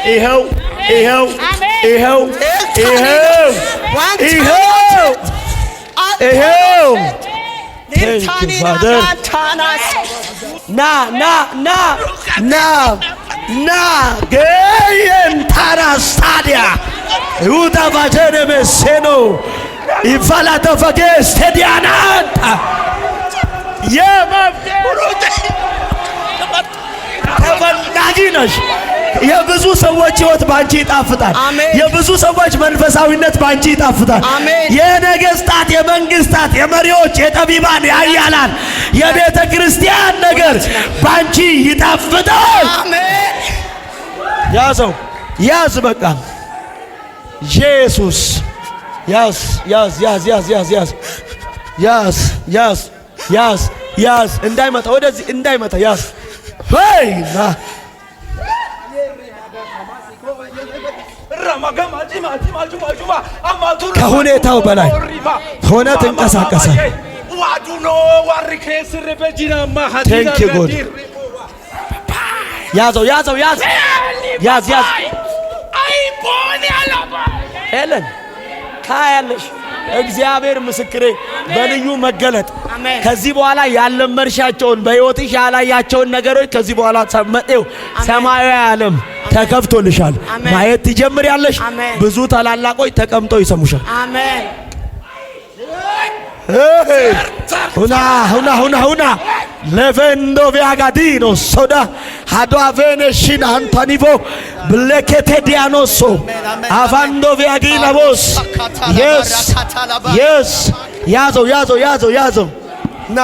ይኸው ይኸው ይኸው ይኸው ይኸው ይኸው ቴንክ ዩ ፋዘር። ና ና ና ና ና ገየን ታራስ ታዲያ ይሁዳ ባጀነ መሴኖ ይፋላ ተፈገ ስቴዲያናታ ተፈላጊ ነሽ። የብዙ ሰዎች ህይወት ባንቺ ይጣፍጣል። የብዙ ሰዎች መንፈሳዊነት ባንቺ ይጣፍጣል። የነገስታት፣ የመንግስታት፣ የመሪዎች፣ የጠቢባን፣ የኃያላን የቤተ ክርስቲያን ነገር ባንቺ ይጣፍጣል። ያዘው ያዝ በቃ ኢየሱስ ያዝ ያዝ ያዝ ያዝ ያዝ ያዝ ያዝ ያዝ ያዝ ያዝ እንዳይመጣ ወደዚህ እንዳይመጣ ያዝ ሄይና ከሁኔታው በላይ ሆነ ተንቀሳቀሰ። ቴንክ ዩ ጎድ ያዘው ያዘው ያዝ ያዝ ያዝ ሄለን ታያለሽ። እግዚአብሔር ምስክሬ በልዩ መገለጥ ከዚህ በኋላ ያለመርሻቸውን በሕይወትሽ ያላያቸውን ነገሮች ከዚህ በኋላ ሰመጤው ሰማያዊ ዓለም ተከፍቶልሻል። ማየት ትጀምሪያለሽ። ብዙ ታላላቆች ተቀምጠው ይሰሙሻል። አሜን። ሁና ሁና ሁና ሁና ለቨንዶ ቪያጋዲኖ ሶዳ ሃዶ አቬነሽን አንቶኒቮ ብለኬቴ ዲያኖሶ አቫንዶ ቪያጊላቦስ የስ የስ ያዘው ያዘው ያዘው ያዘው ና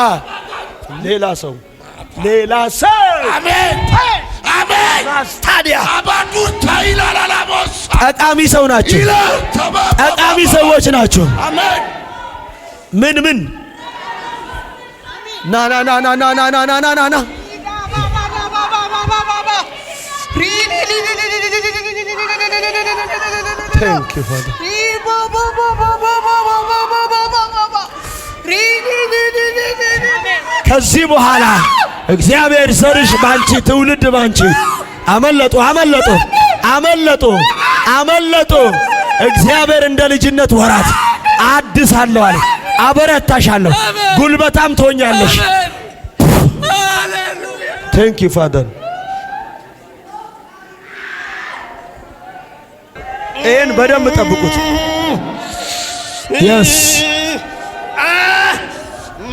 ሌላ ሰው ሌላ ሰው አሜን አሜን ማስታዲያ አባዱ ታይላላላቦስ ጠቃሚ ሰው ናቸው። ጠቃሚ ሰዎች ናቸው። አሜን ምን ምን ና ና ና ና ና ና ና ና ና ና ቴንክ ዩ ፋዘር። ከዚህ በኋላ እግዚአብሔር ዘርሽ ባንቺ ትውልድ ባንቺ አመለጡ አመለጡ አመለጡ አመለጡ። እግዚአብሔር እንደ ልጅነት ወራት አድሳለሁ አለ። አበረታሻለሁ፣ ጉልበታም ትሆኛለሽ። ቴንክ ዩ ፋዘር። ይህን በደንብ ጠብቁት። የስ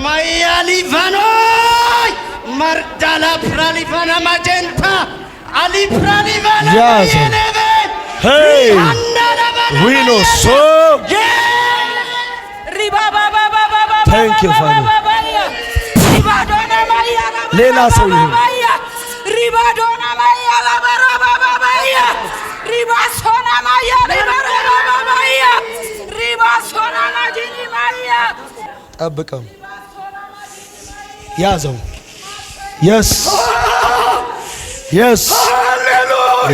ማያሊቫኖይ ማርዳላ ፕራሊቫና ማጀንታ አሊ ፕራሊቫና ያዘ ሄይ ዊኖ ሶ ቴንክ ዩ ፋዘር። ሌላ ሰው ይሁን ጠብቀው ያዘው የስ የስ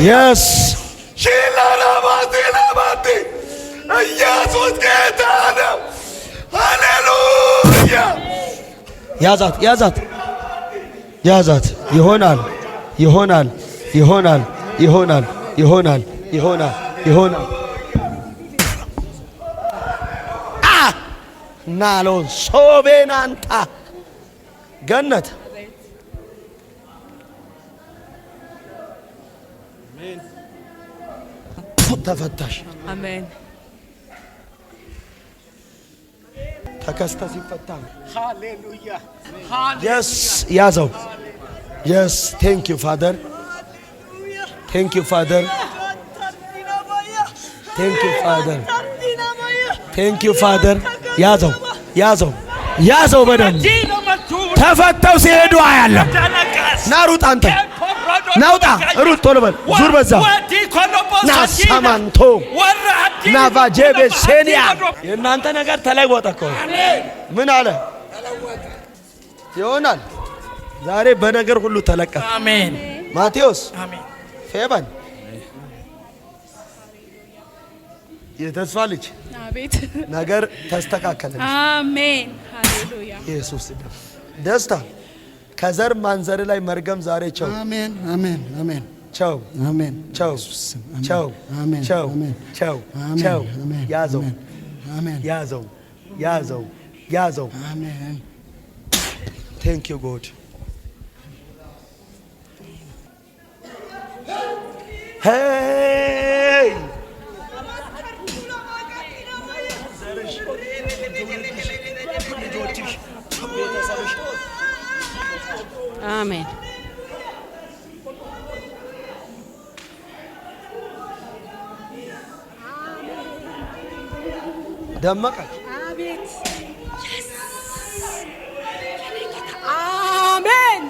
የስ ሽላላባቴ ኢየሱስ ጌታ ነው። ሃሌሉያ ያዛት ያዛት ያዛት። ይሆናል ይሆናል ይሆናል ይሆናል ይሆናል ይሆናል ይሆናል። ናሎን ሶቤናንታ ገነት ተፈታሽ። አሜን። ተከስተ ሲፈታ ሃሌሉያ የስ ያዘው የስ ቴንክ ዩ ፋዘር ቴንክ ዩ ፋዘር ቴንክ ዩ ፋዘር ቴንክ ዩ ፋዘር። ያዘው ያዘው ያዘው በደንብ ተፈተው ሲሄዱ አያለም። ና ሩጥ አንተ ናውጣ ሩጥ ቶሎ በል ዙር በዛ ናሳማንቶ ናቫጄቤ ሴኒያ የእናንተ ነገር ተለወጠ እኮ ምን አለ ይሆናል። ዛሬ በነገር ሁሉ ተለቀቀ። አሜን። ማቴዎስ አሜን። ፌበን የተስፋ ልጅ አቤት ነገር ተስተካከለ። አሜን ሃሌሉያ ኢየሱስ ደስታ ከዘር ማንዘር ላይ መርገም ዛሬ ቸው አሜን አሜን አሜን ቸው አሜን ቸው ቸው አሜን ቸው አሜን ቸው አሜን ቸው አሜን ያዘው አሜን ያዘው ያዘው ያዘው አሜን Thank you God. Hey! አሜን ደመቀች። አሜን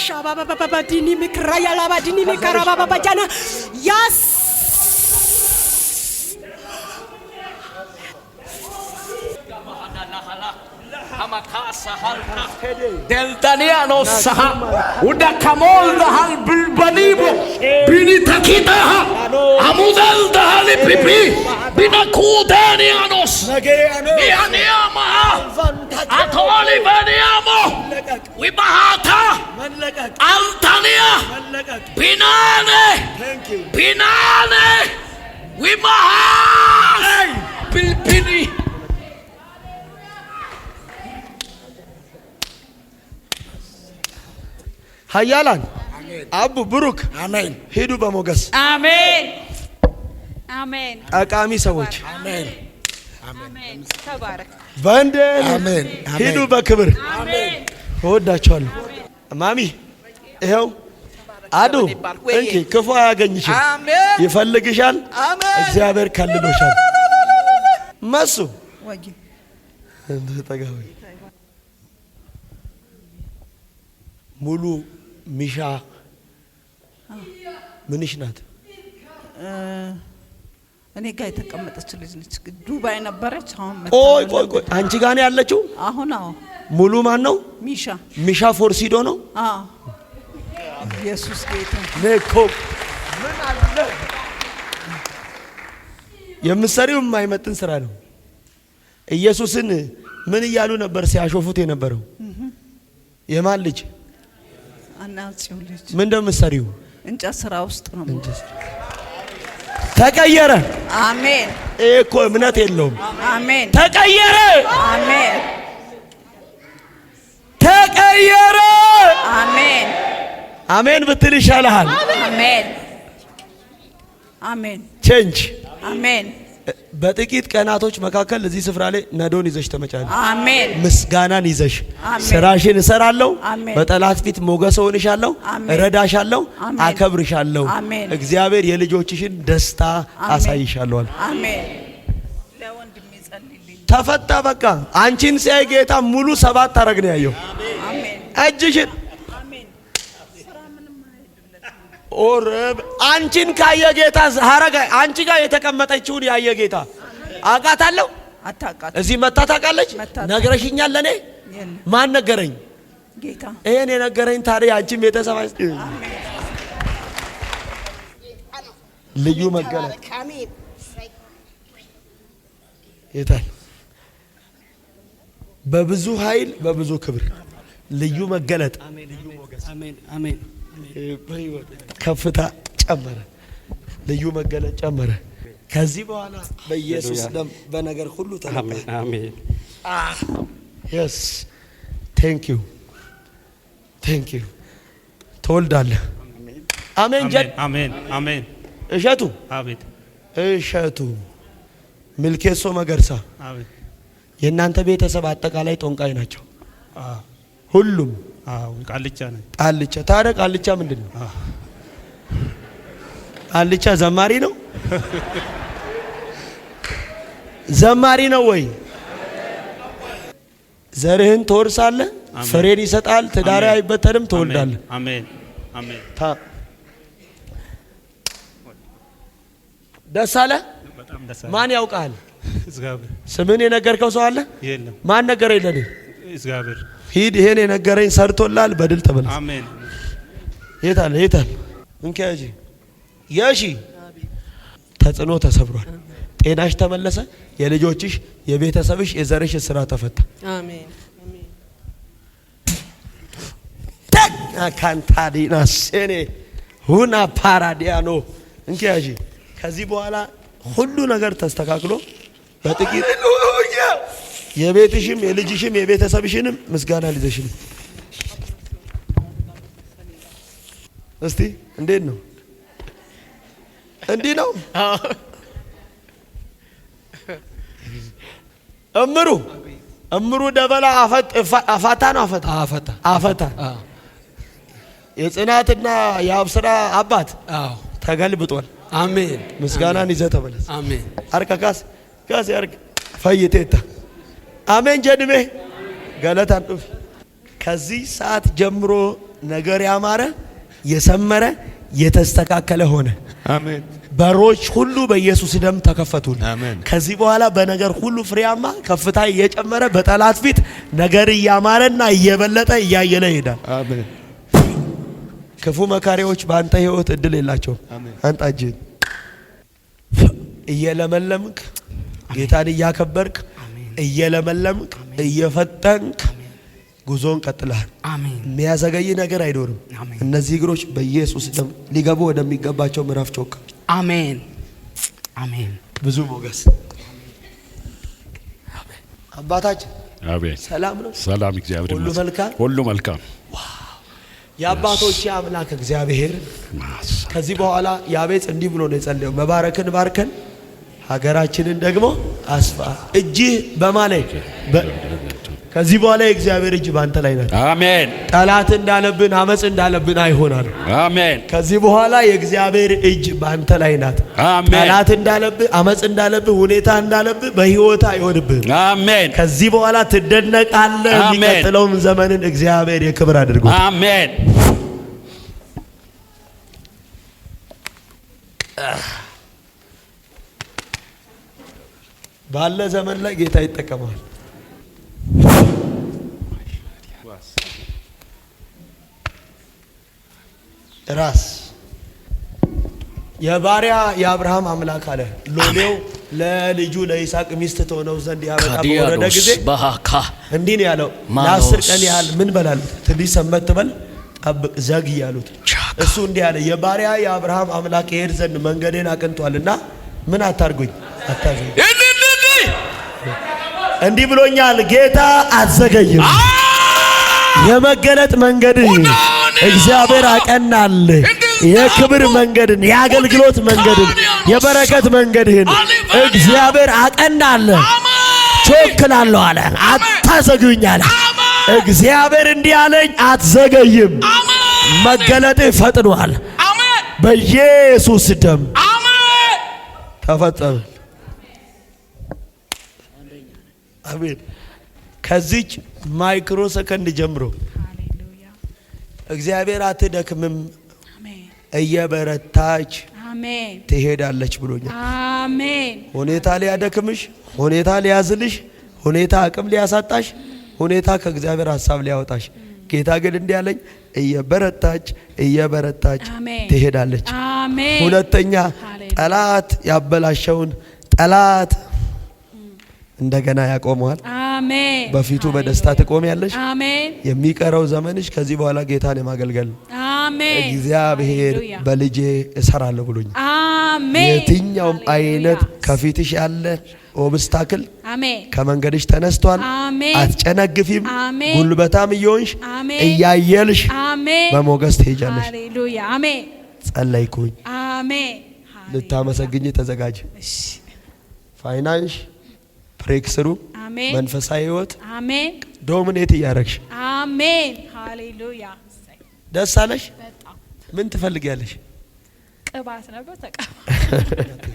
ሻባባባባ ዲኒ ምክራያ ላባ ዲኒ ምከራባባባ ጃና ያስ Deltaniano saha uda kamol dahal bilbanibo bini takitaha amudal dahal pipi bina kudanianos bianiama atoli baniamo wibahata altania binane binane wibahas bilbini ኃያላን አቡ ብሩክ አሜን ሄዱ በሞገስ አሜን አሜን ጠቃሚ ሰዎች አሜን አሜን ተባረክ በእንደል አሜን ሄዱ በክብር አሜን እወዳቸዋለሁ ማሚ ይኸው አዱ እንኪ ክፉ አያገኝሽም ይፈልግሻል እግዚአብሔር ከልሎሻል መሱ ወጊ ተጠጋዊ ሙሉ ሚሻ ምንሽ ናት? እኔ ጋር የተቀመጠች ልጅ ነች። ዱባይ ነበረች። አሁን ቆይ ቆይ ቆይ አንቺ ጋር ነው ያለችው? አሁን አዎ። ሙሉ ማን ነው? ሚሻ ሚሻ ፎርሲዶ ነው? አዎ። ኢየሱስ ጌታ ነኮ ምን አለ የምትሰሪው የማይመጥን ስራ ነው። ኢየሱስን ምን እያሉ ነበር ሲያሾፉት የነበረው? የማን ልጅ? አናጺው ልጅ። ምን እንደምትሰሪው? እንጨት ስራ ውስጥ ነው። ተቀየረ። አሜን። እኮ እምነት የለውም። አሜን። ተቀየረ። አሜን። ተቀየረ። አሜን። አሜን ብትል ይሻልሃል። አሜን። አሜን። ቼንጅ። አሜን። በጥቂት ቀናቶች መካከል እዚህ ስፍራ ላይ ነዶን ይዘሽ ተመጫለሽ። አሜን። ምስጋናን ይዘሽ አሜን። ስራሽን እሰራለሁ፣ አሜን። በጠላት ፊት ሞገስ ሆንሻለሁ፣ አሜን። እረዳሻለሁ፣ አሜን። አከብርሻለሁ። አሜን። እግዚአብሔር የልጆችሽን ደስታ አሳይሻለሁ። አሜን። ለወንድም ይጸልይልኝ። ተፈታ። በቃ አንቺን ሲያይ ጌታ ሙሉ 7 አረግ ነው ያየው። አሜን። እጅሽን ኦረብ አንቺን ካየ ጌታ ሀረጋ አንቺ ጋር የተቀመጠችውን ያየ ጌታ አውቃታለሁ። አታውቃት። እዚህ መታ ታውቃለች። ነግረሽኛል። ለኔ ማን ነገረኝ? ጌታ። ይሄን የነገረኝ ታዲያ አንቺም ቤተሰብ ልዩ መገለጥ የታል? በብዙ ኃይል በብዙ ክብር ልዩ መገለጥ አሜን አሜን። ከፍታ ጨመረ፣ ልዩ መገለጥ ጨመረ። ከዚህ በኋላ በኢየሱስ ደም በነገር ሁሉ ተለቀቀ። አሜን። yes thank you ትወልዳለህ። አሜን። አሜን አሜን። እሸቱ አቤት። እሸቱ ሚልኬሶ መገርሳ አቤት። የእናንተ ቤተሰብ አጠቃላይ ጦንቃይ ናቸው አዎ ሁሉም? አዎ። ቃልቻ ነኝ። ቃልቻ። ታዲያ ቃልቻ ምንድን ነው? ቃልቻ ዘማሪ ነው? ዘማሪ ነው ወይ? ዘርህን ትወርሳለህ፣ ፍሬን ይሰጣል፣ ትዳር አይበተንም፣ ትወልዳለህ። አሜን አሜን። ደስ አለ? በጣም ደስ አለ። ማን ያውቃል? እግዚአብሔር። ስምን የነገርከው ሰው አለ? የለም። ማን ነገረኝ? ለኔ እግዚአብሔር። ሂድ፣ ይሄን የነገረኝ ሰርቶላል፣ በድል ተመለስ። አሜን። የታለ የታለ? እንኪያጂ የሺ ተጽዕኖ ተሰብሯል። ጤናሽ ተመለሰ። የልጆችሽ፣ የቤተሰብሽ፣ የዘርሽ ስራ ተፈታ። አሜን ካንታዲና ሴኔ ሁና ፓራዲያኖ እንኪያጂ ከዚህ በኋላ ሁሉ ነገር ተስተካክሎ በጥቂት የቤትሽም የልጅሽም የቤተሰብሽንም ምስጋና ልዘሽም። እስቲ እንዴት ነው? እንዲህ ነው እምሩ ደበላ አፋታ ነው አፈታ የጽናትና የአብስራ አባት ተገልብጧል። አሜን። ምስጋናን ይዘህ ተመለስ። አሜን። አርካካስ ካስ ያርግ ፈይቴታ አሜን ጀድሜ ገለታን ዱፍ ከዚህ ሰዓት ጀምሮ ነገር ያማረ የሰመረ የተስተካከለ ሆነ። አሜን። በሮች ሁሉ በኢየሱስ ደም ተከፈቱ። አሜን። ከዚህ በኋላ በነገር ሁሉ ፍሬያማ ከፍታ እየጨመረ በጠላት ፊት ነገር እያማረና እየበለጠ እያየለ ይሄዳል። አሜን። ክፉ መካሪዎች በአንተ ህይወት እድል የላቸውም። አንተ እጅህን እየለመለምክ ጌታን እያከበርክ እየለመለምክ እየፈጠንክ ጉዞን ቀጥለሃል። የሚያዘገይ ነገር አይኖርም። እነዚህ እግሮች በኢየሱስ ደም ሊገቡ ወደሚገባቸው ምዕራፍ ጮካ። አሜን አሜን። ብዙ ሞገስ አባታችን። አሜን። ሰላም ነው? ሰላም እግዚአብሔር ሁሉ መልካም፣ ሁሉ መልካም። የአባቶች አምላክ እግዚአብሔር ከዚህ በኋላ ያቤጽ እንዲህ ብሎ ነው የጸለየው፣ መባረክን ባርከን ሀገራችንን ደግሞ አስፋ። እጅህ በማላይ ከዚህ በኋላ የእግዚአብሔር እጅ ባንተ ላይ ናት። አሜን። ጠላት እንዳለብን አመጽ እንዳለብን አይሆናል። አሜን። ከዚህ በኋላ የእግዚአብሔር እጅ ባንተ ላይ ናት። አሜን። ጠላት እንዳለብህ አመጽ እንዳለብህ ሁኔታ እንዳለብህ በህይወት አይሆንብህ። አሜን። ከዚህ በኋላ ትደነቃለህ። የሚቀጥለውን ዘመንን እግዚአብሔር የክብር አድርጎ አሜን። ባለ ዘመን ላይ ጌታ ይጠቀማል። ራስ የባሪያ የአብርሃም አምላክ አለ ሎሌው ለልጁ ለይስሐቅ ሚስት ተሆነው ዘንድ ያመጣ በወረደ ጊዜ እንዲህ ነው ያለው፣ ለ10 ቀን ያህል ምን በላሉት? ትንሽ ሰንበት ትበል ጠብቅ ዘግ ያሉት። እሱ እንዲህ አለ፣ የባሪያ የአብርሃም አምላክ ይሄድ ዘንድ መንገዴን አቅንቷልና ምን አታርጉኝ አታዘኝ። እንዲህ ብሎኛል ጌታ፣ አትዘገይም። የመገለጥ መንገድን እግዚአብሔር አቀናል። የክብር መንገድን፣ የአገልግሎት መንገድን፣ የበረከት መንገድን እግዚአብሔር አቀናል። ቾክላለሁ አለ፣ አታዘጉኝ አለ። እግዚአብሔር እንዲህ አለኝ፣ አትዘገይም። መገለጥ ፈጥኗል። በኢየሱስ ደም ተፈጸመ። አሜን። ከዚች ማይክሮ ሰከንድ ጀምሮ እግዚአብሔር አትደክምም፣ እየበረታች ትሄዳለች ብሎኛል። አሜን። ሁኔታ ሊያደክምሽ፣ ሁኔታ ሊያዝልሽ፣ ሁኔታ አቅም ሊያሳጣሽ፣ ሁኔታ ከእግዚአብሔር ሐሳብ ሊያወጣሽ፣ ጌታ ግን እንዲህ አለኝ፣ እየበረታች ትሄዳለች። አሜን። ሁለተኛ ጠላት ያበላሸውን ጠላት እንደገና ያቆመዋል። አሜን። በፊቱ በደስታ ትቆሚያለሽ። አሜን። የሚቀረው ዘመንሽ ከዚህ በኋላ ጌታን የማገልገል ነው። አሜን። እግዚአብሔር በልጄ እሰራለሁ ብሎኝ። አሜን። የትኛውም አይነት ከፊትሽ ያለ ኦብስታክል አሜን ከመንገድሽ ተነስቷል። አሜን። አትጨነግፊም። አሜን። ጉልበታም እየሆንሽ አሜን። እያየልሽ አሜን። በሞገስ ትሄጃለሽ። ሃሌሉያ። አሜን። ጸለይኩኝ። አሜን። ልታመሰግኝ ተዘጋጅ። ፋይናንስ ብሬክስሩ፣ መንፈሳዊ ህይወት አሜን ዶሚኔት እያረግሽ አሜን። ሃሌሉያ። ደስ አለሽ? ምን ትፈልጊያለሽ? ቅባት ነበር ተቀባ።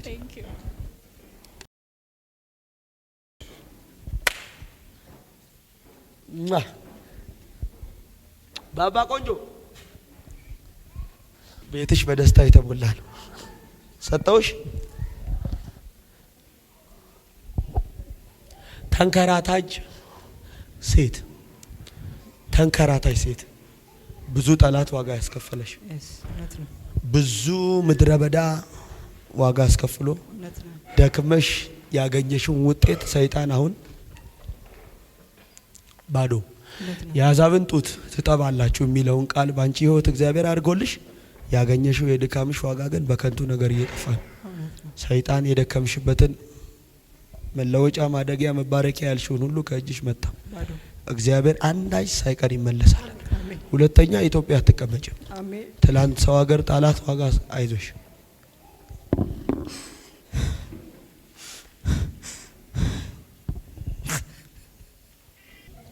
ቴንክ ዩ ባባ ቆንጆ፣ ቤትሽ በደስታ የተሞላ ነው። ሰጠውሽ። ተንከራታች ሴት፣ ተንከራታች ሴት፣ ብዙ ጠላት ዋጋ ያስከፈለሽ፣ ብዙ ምድረ በዳ ዋጋ አስከፍሎ ደክመሽ ያገኘሽውን ውጤት ሰይጣን አሁን ባዶ የአሕዛብን ጡት ትጠባላችሁ የሚለውን ቃል ባንቺ ህይወት እግዚአብሔር አድርጎልሽ ያገኘሽው የድካምሽ ዋጋ ግን በከንቱ ነገር እየጠፋ ሰይጣን የደከምሽበትን መለወጫ ማደጊያ መባረኪያ ያልሽውን ሁሉ ከእጅሽ መጣ። እግዚአብሔር አንዳች ሳይቀር ይመለሳል። ሁለተኛ ኢትዮጵያ አትቀመጭም። ትላንት ሰው ሀገር ጣላት ዋጋ አይዞሽ።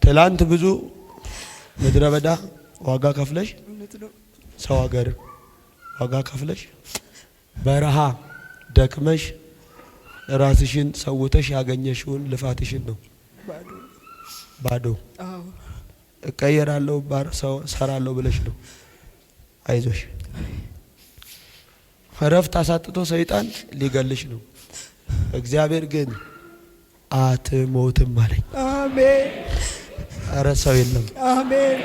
ትላንት ብዙ ምድረ በዳ ዋጋ ከፍለሽ ሰው ሀገር ዋጋ ከፍለሽ በረሃ ደክመሽ ራስሽን ሰውተሽ ያገኘሽውን ልፋትሽን ነው ባዶ እቀየራለሁ ሰራለሁ ብለሽ ነው። አይዞሽ። እረፍት አሳጥቶ ሰይጣን ሊገልሽ ነው። እግዚአብሔር ግን አትሞትም አለኝ። አሜን። ኧረ ሰው የለም። አሜን።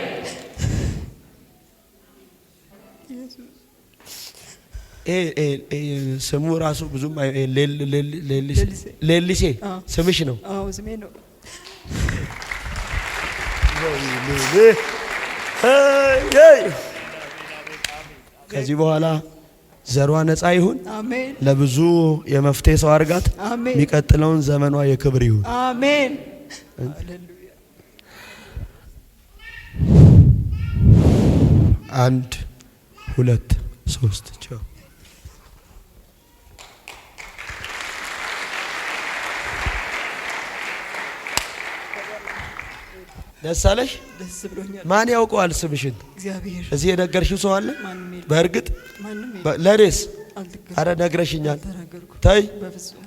ስሙ ራሱ ብዙም ሌሊሴ ስምሽ ነው? አዎ ስሜ ነው። ከዚህ በኋላ ዘሯ ነፃ ይሁን። አሜን። ለብዙ የመፍትሄ ሰው አርጋት። አሜን። የሚቀጥለውን ዘመኗ የክብር ይሁን። አሜን። አንድ ሁለት ሶስት ቻው። ደስ አለሽ? ደስ ብሎኛል። ማን ያውቀዋል ስምሽን? እግዚአብሔር። እዚህ የነገርሽው ሰው አለ? ማንም የለም። በእርግጥ ማንም ለኔስ? አልተገረም። አረ ነግረሽኛል። አልተናገርኩም። ታይ በፍጹም።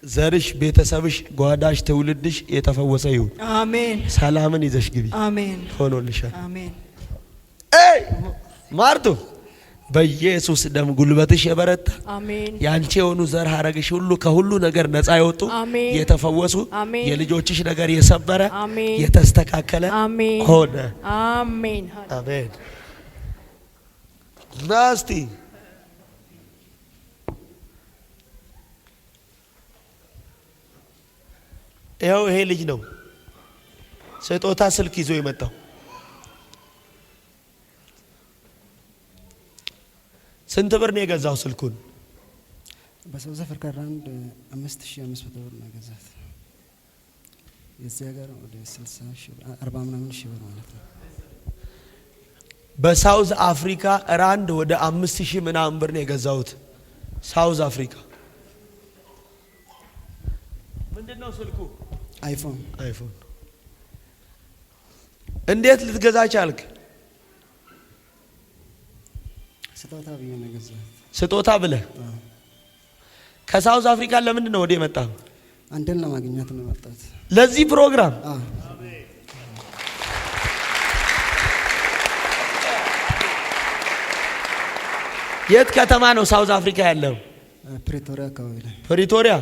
ዘርሽ፣ ቤተሰብሽ፣ ጓዳሽ፣ ትውልድሽ የተፈወሰ ይሁን። አሜን። ሰላምን ይዘሽ ግቢ። አሜን። ሆኖልሻል። አሜን። ማርቱ በኢየሱስ ደም ጉልበትሽ የበረታ አሜን። ያንቺ የሆኑ ዘር ሐረግሽ ሁሉ ከሁሉ ነገር ነፃ የወጡ አሜን። የተፈወሱ አሜን። የልጆችሽ ነገር የሰበረ አሜን። የተስተካከለ አሜን። ሆነ። አሜን። አሜን። ናስቲ ይኸው ይሄ ልጅ ነው ስጦታ ስልክ ይዞ የመጣው። ስንት ብር ነው የገዛው ስልኩን? በሳውዝ አፍሪካ ራንድ 5500 ብር ነው የገዛት። የዚህ ሀገር ወደ 60 ሺህ 40 ምናምን ሺህ ብር ማለት ነው። በሳውዝ አፍሪካ ራንድ ወደ 5000 ምናምን ብር ነው የገዛሁት። ሳውዝ አፍሪካ ምንድነው ስልኩ? አይፎን። አይፎን። እንዴት ልትገዛ ቻልክ? ስጦታ ብዬ ነው የገዛት። ስጦታ ብለህ ከሳውዝ አፍሪካ ለምንድን ነው ወደ የመጣው? አንተን ለማግኘት ነው የመጣሁት። ለዚህ ፕሮግራም የት ከተማ ነው ሳውዝ አፍሪካ ያለው? ፕሪቶሪያ አካባቢ ላይ። ፕሪቶሪያ።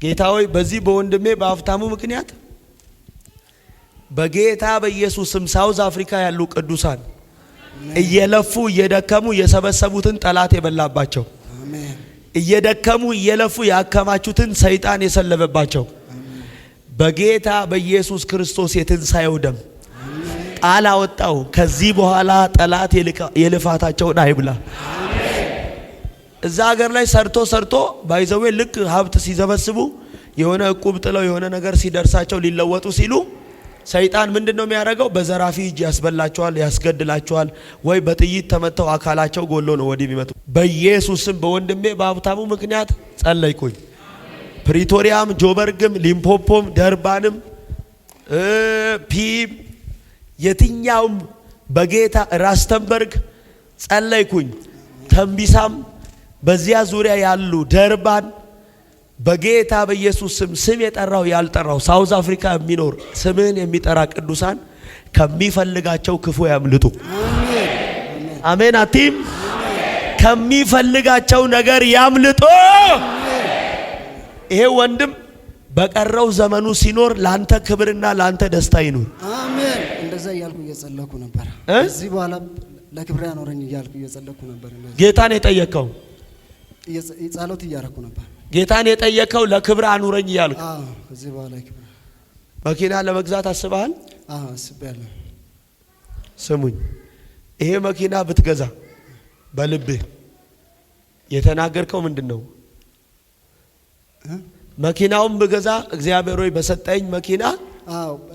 ጌታ ሆይ በዚህ በወንድሜ በሀብታሙ ምክንያት በጌታ በኢየሱስ ስም ሳውዝ አፍሪካ ያሉ ቅዱሳን እየለፉ እየደከሙ የሰበሰቡትን ጠላት የበላባቸው፣ እየደከሙ እየለፉ ያከማቹትን ሰይጣን የሰለበባቸው በጌታ በኢየሱስ ክርስቶስ የትንሳኤው ደም ቃል አወጣው። ከዚህ በኋላ ጠላት የልፋታቸውን አይብላ። እዛ ሀገር ላይ ሰርቶ ባይዘዌ ልክ ሀብት ሲሰበስቡ የሆነ እቁብ ጥለው የሆነ ነገር ሲደርሳቸው ሊለወጡ ሲሉ ሰይጣን ምንድነው የሚያደርገው? በዘራፊ እጅ ያስበላቸዋል፣ ያስገድላቸዋል፣ ወይ በጥይት ተመተው አካላቸው ጎሎ ነው ወዲህ የሚመጡ። በኢየሱስም በወንድሜ በሀብታሙ ምክንያት ጸለይኩኝ። ፕሪቶሪያም፣ ጆበርግም፣ ሊምፖፖም፣ ደርባንም ፒም የትኛውም በጌታ ራስተንበርግ ጸለይኩኝ። ተንቢሳም በዚያ ዙሪያ ያሉ ደርባን በጌታ በኢየሱስ ስም የጠራው ያልጠራው ሳውዝ አፍሪካ የሚኖር ስምን የሚጠራ ቅዱሳን ከሚፈልጋቸው ክፉ ያምልጡ። አሜን። አቲም ከሚፈልጋቸው ነገር ያምልጡ። ይሄ ወንድም በቀረው ዘመኑ ሲኖር ላንተ ክብርና ላንተ ደስታ ይኑር። አሜን። እንደዛ እያልኩ እየጸለኩ ነበር። እዚህ በኋላ ለክብር ያኖረኝ እያልኩ እየጸለኩ ነበር። ጌታን የጠየቀው ጸሎት እያረኩ ነበር። ጌታን የጠየቀው ለክብር አኑረኝ እያልኩ። እዚህ በኋላ ክብር መኪና ለመግዛት አስበሃል? አስቤያለሁ። ስሙኝ፣ ይሄ መኪና ብትገዛ በልብህ የተናገርከው ምንድነው? መኪናውን ብገዛ እግዚአብሔር ሆይ በሰጠኝ መኪና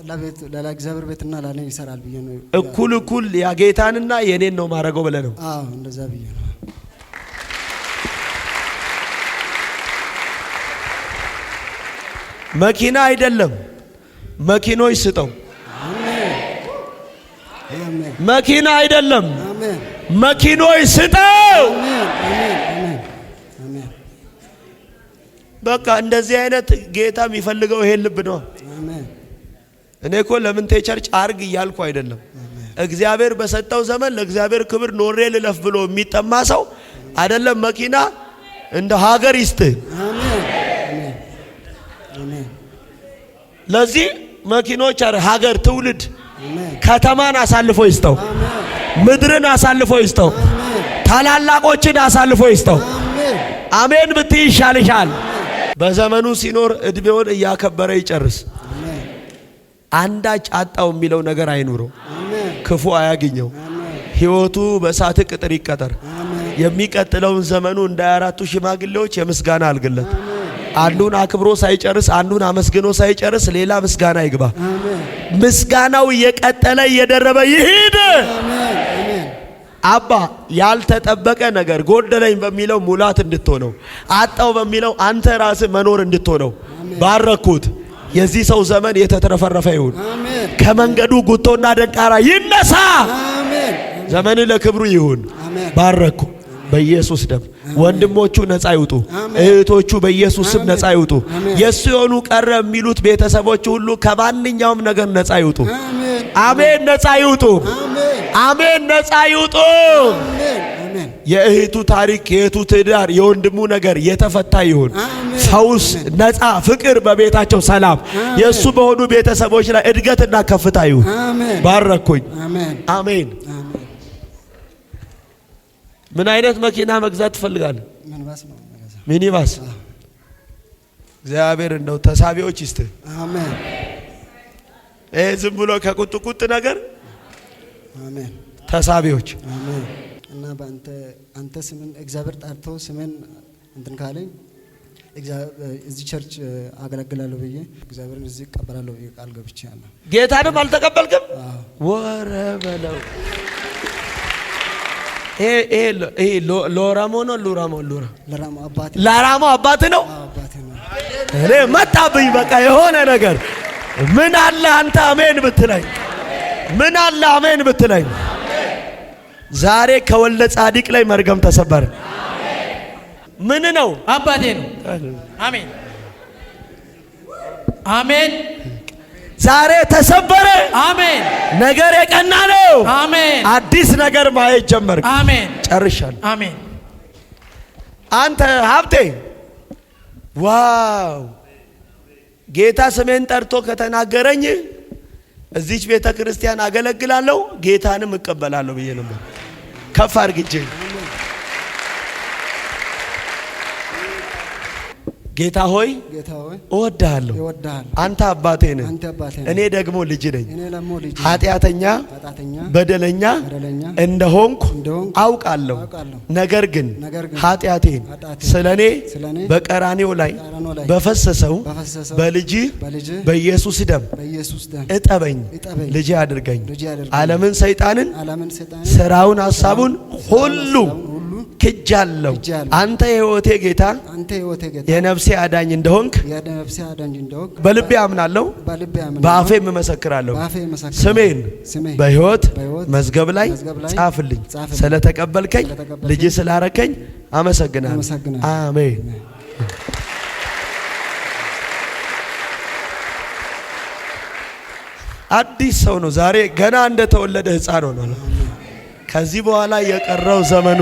ለቤት ለእግዚአብሔር ቤትና ለኔ ይሰራል ብዬ ነው። እኩል የጌታንና የኔን ነው ማረገው ብለህ ነው? እንደዛ ብዬ ነው። መኪና አይደለም መኪኖች ስጠው። መኪና አይደለም መኪኖች ስጠው። በቃ እንደዚህ አይነት ጌታ የሚፈልገው ይሄን ልብ ነው። እኔ እኮ ለምን ቸርች አርግ እያልኩ አይደለም። እግዚአብሔር በሰጠው ዘመን ለእግዚአብሔር ክብር ኖሬ ልለፍ ብሎ የሚጠማ ሰው አይደለም መኪና እንደ ሀገር ይስጥ። ለዚህ መኪኖች ሀገር፣ ትውልድ፣ ከተማን አሳልፎ ይስጠው። ምድርን አሳልፎ ይስጠው። ታላላቆችን አሳልፎ ይስጠው። አሜን ብትይ ይሻልሻል። በዘመኑ ሲኖር እድሜውን እያከበረ ይጨርስ። አንዳች አጣው የሚለው ነገር አይኑረው። ክፉ አያግኘው። ህይወቱ በእሳት ቅጥር ይቀጠር። የሚቀጥለውን ዘመኑ እንደ 24ቱ ሽማግሌዎች የምስጋና አልግለት። አንዱን አክብሮ ሳይጨርስ አንዱን አመስግኖ ሳይጨርስ ሌላ ምስጋና ይግባ። ምስጋናው እየቀጠለ እየደረበ ይሄድ። አባ ያልተጠበቀ ነገር ጎደለኝ በሚለው ሙላት እንድትሆነው፣ አጣው በሚለው አንተ ራስህ መኖር እንድትሆነው ባረኩት። የዚህ ሰው ዘመን የተትረፈረፈ ይሁን። ከመንገዱ ጉቶና ደንቃራ ይነሳ። ዘመን ለክብሩ ይሁን። ባረኩ በኢየሱስ ደም። ወንድሞቹ ነፃ ይውጡ፣ እህቶቹ በኢየሱስ ስም ነፃ ይውጡ። የሱ የሆኑ ቀረ የሚሉት ቤተሰቦቹ ሁሉ ከማንኛውም ነገር ነፃ ይውጡ። አሜን። ነፃ ይውጡ። አሜን። ነፃ ይውጡ። የእህቱ ታሪክ፣ የእህቱ ትዳር፣ የወንድሙ ነገር የተፈታ ይሁን። ፈውስ፣ ነፃ፣ ፍቅር በቤታቸው ሰላም፣ የሱ በሆኑ ቤተሰቦች ላይ እድገትና ከፍታ ይሁን። ባረኩኝ። አሜን። ምን አይነት መኪና መግዛት ትፈልጋለህ? ሚኒባስ። እግዚአብሔር እንደው ተሳቢዎች ይስጥ። አሜን። ዝም ብሎ ከቁጥቁጥ ነገር አሜን። ተሳቢዎች አሜን። እና አንተ ስምን እግዚአብሔር ጠርቶ ስምን እንትን ካለኝ እዚህ ቸርች አገለግላለሁ ብዬ እግዚአብሔርን እዚህ እቀበላለሁ ብዬ ቃል ገብቻለሁ። ጌታንም አልተቀበልክም? ወረ በለው። ሎራሞ ነው ላራሞ አባት ነው። እኔ መጣብኝ በቃ የሆነ ነገር። ምን አለ አንተ አሜን ብትለኝ፣ ምን አለ አሜን ብትለኝ። ዛሬ ከወልደ ጻድቅ ላይ መርገም ተሰበረ። ምን ነው? አባቴ ነው። አሜን አሜን። ዛሬ ተሰበረ። አሜን። ነገር የቀና ነው። አሜን። አዲስ ነገር ማየት ጀመርክ። አሜን። ጨርሻለሁ። አሜን። አንተ ሀብቴ ዋው! ጌታ ስሜን ጠርቶ ከተናገረኝ እዚች ቤተ ክርስቲያን አገለግላለሁ ጌታንም እቀበላለሁ ብዬ ነበር። ከፍ አድርግጄ ጌታ ሆይ እወድሃለሁ። አንተ አባቴ ነህ፣ እኔ ደግሞ ልጅ ነኝ። ኃጢአተኛ በደለኛ እንደሆንኩ አውቃለሁ። ነገር ግን ኃጢአቴን ስለኔ በቀራኔው ላይ በፈሰሰው በልጅ በኢየሱስ ደም እጠበኝ፣ ልጅ አድርገኝ። ዓለምን፣ ሰይጣንን፣ ስራውን፣ ሐሳቡን ሁሉ ክጃለሁ። አንተ የሕይወቴ ጌታ የነፍሴ አዳኝ እንደሆንክ በልቤ አምናለሁ፣ በአፌ እመሰክራለሁ። ስሜን በሕይወት መዝገብ ላይ ጻፍልኝ። ስለተቀበልከኝ ልጅ ስላረከኝ አመሰግናለሁ። አሜን። አዲስ ሰው ነው። ዛሬ ገና እንደተወለደ ሕፃን ሆኗል። ከዚህ በኋላ የቀረው ዘመኑ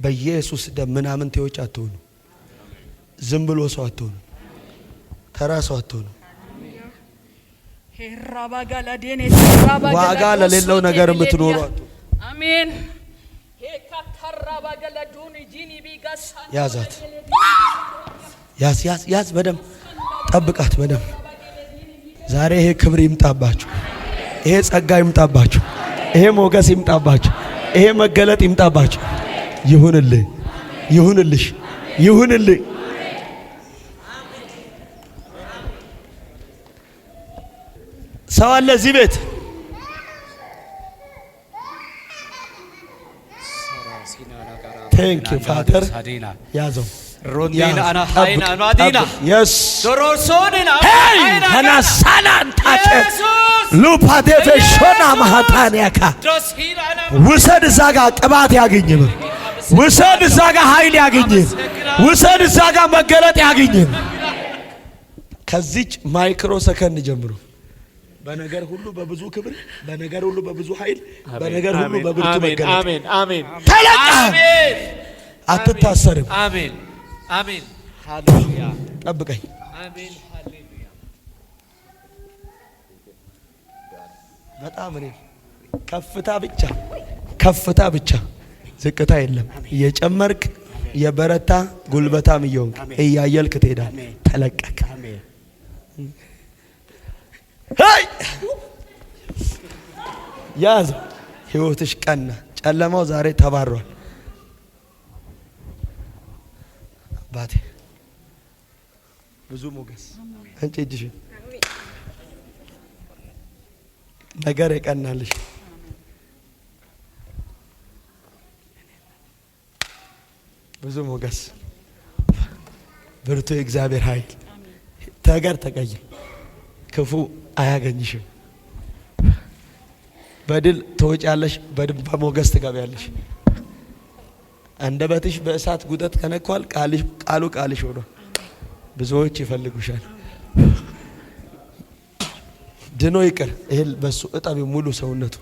በኢየሱስ ደም ምናምን ተወጭ አትሆኑ። ዝም ብሎ ሰው አትሆኑ። ተራ ሰው አትሆኑ። ዋጋ ለሌለው ነገር የምትኖሩ አትሆኑ። አሜን። ያዛት ያዝ በደም ጠብቃት በደም። ዛሬ ይሄ ክብር ይምጣባችሁ፣ ይሄ ጸጋ ይምጣባችሁ፣ ይሄ ሞገስ ይምጣባችሁ፣ ይሄ መገለጥ ይምጣባችሁ። ይሁንልህ፣ ይሁንልሽ፣ ይሁንልህ። ሰው አለ እዚህ ቤት ቴንክ ዩ ፋደር። ያዘው ሮንዲና አና ሃይና ማዲና የስ ዶሮሶንና ሃይና ተናሳላንታተ ሉፓቴ ፈሾና ማሃታኒያካ ውሰድ። እዛ ጋ ቅባት ያገኝ፣ ውሰድ። እዛ ጋ ኃይል ያገኝ፣ ውሰድ። እዛ ጋ መገለጥ ያገኝ። ከዚች ማይክሮ ሰከንድ ጀምሮ በነገር ሁሉ በብዙ ክብር፣ በነገር ሁሉ በብዙ ኃይል፣ በነገር ሁሉ በብርቱ መገለጥ። አሜን አሜን ተለቃ አሜን። አትታሰርም። አሜን አሜን። ሃሌሉያ። ጠብቀኝ። አሜን ሃሌሉያ። በጣም እኔ ከፍታ ብቻ ዝቅታ የለም። እየጨመርክ የበረታ ጉልበታም እየሆንክ እያየልክ ትሄዳለህ። ተለቀቅ። ሄይ ያዝ። ህይወትሽ ቀና። ጨለማው ዛሬ ተባሯል። ባቴ ብዙ ሞገስ አንቺ እጅሽን ነገር የቀናልሽ ብዙ ሞገስ ብርቱ የእግዚአብሔር ኃይል ተገር ተቀይም ክፉ አያገኝሽም። በድል ትወጫለሽ፣ በሞገስ ትገቢያለሽ። አንደበትሽ በእሳት ጉጠት ከነኳል፣ ቃልሽ ሆኖ ብዙዎች ይፈልጉሻል። ድኖ ይቅር ይሄ በሱ እጣቢ ሙሉ ሰውነቱ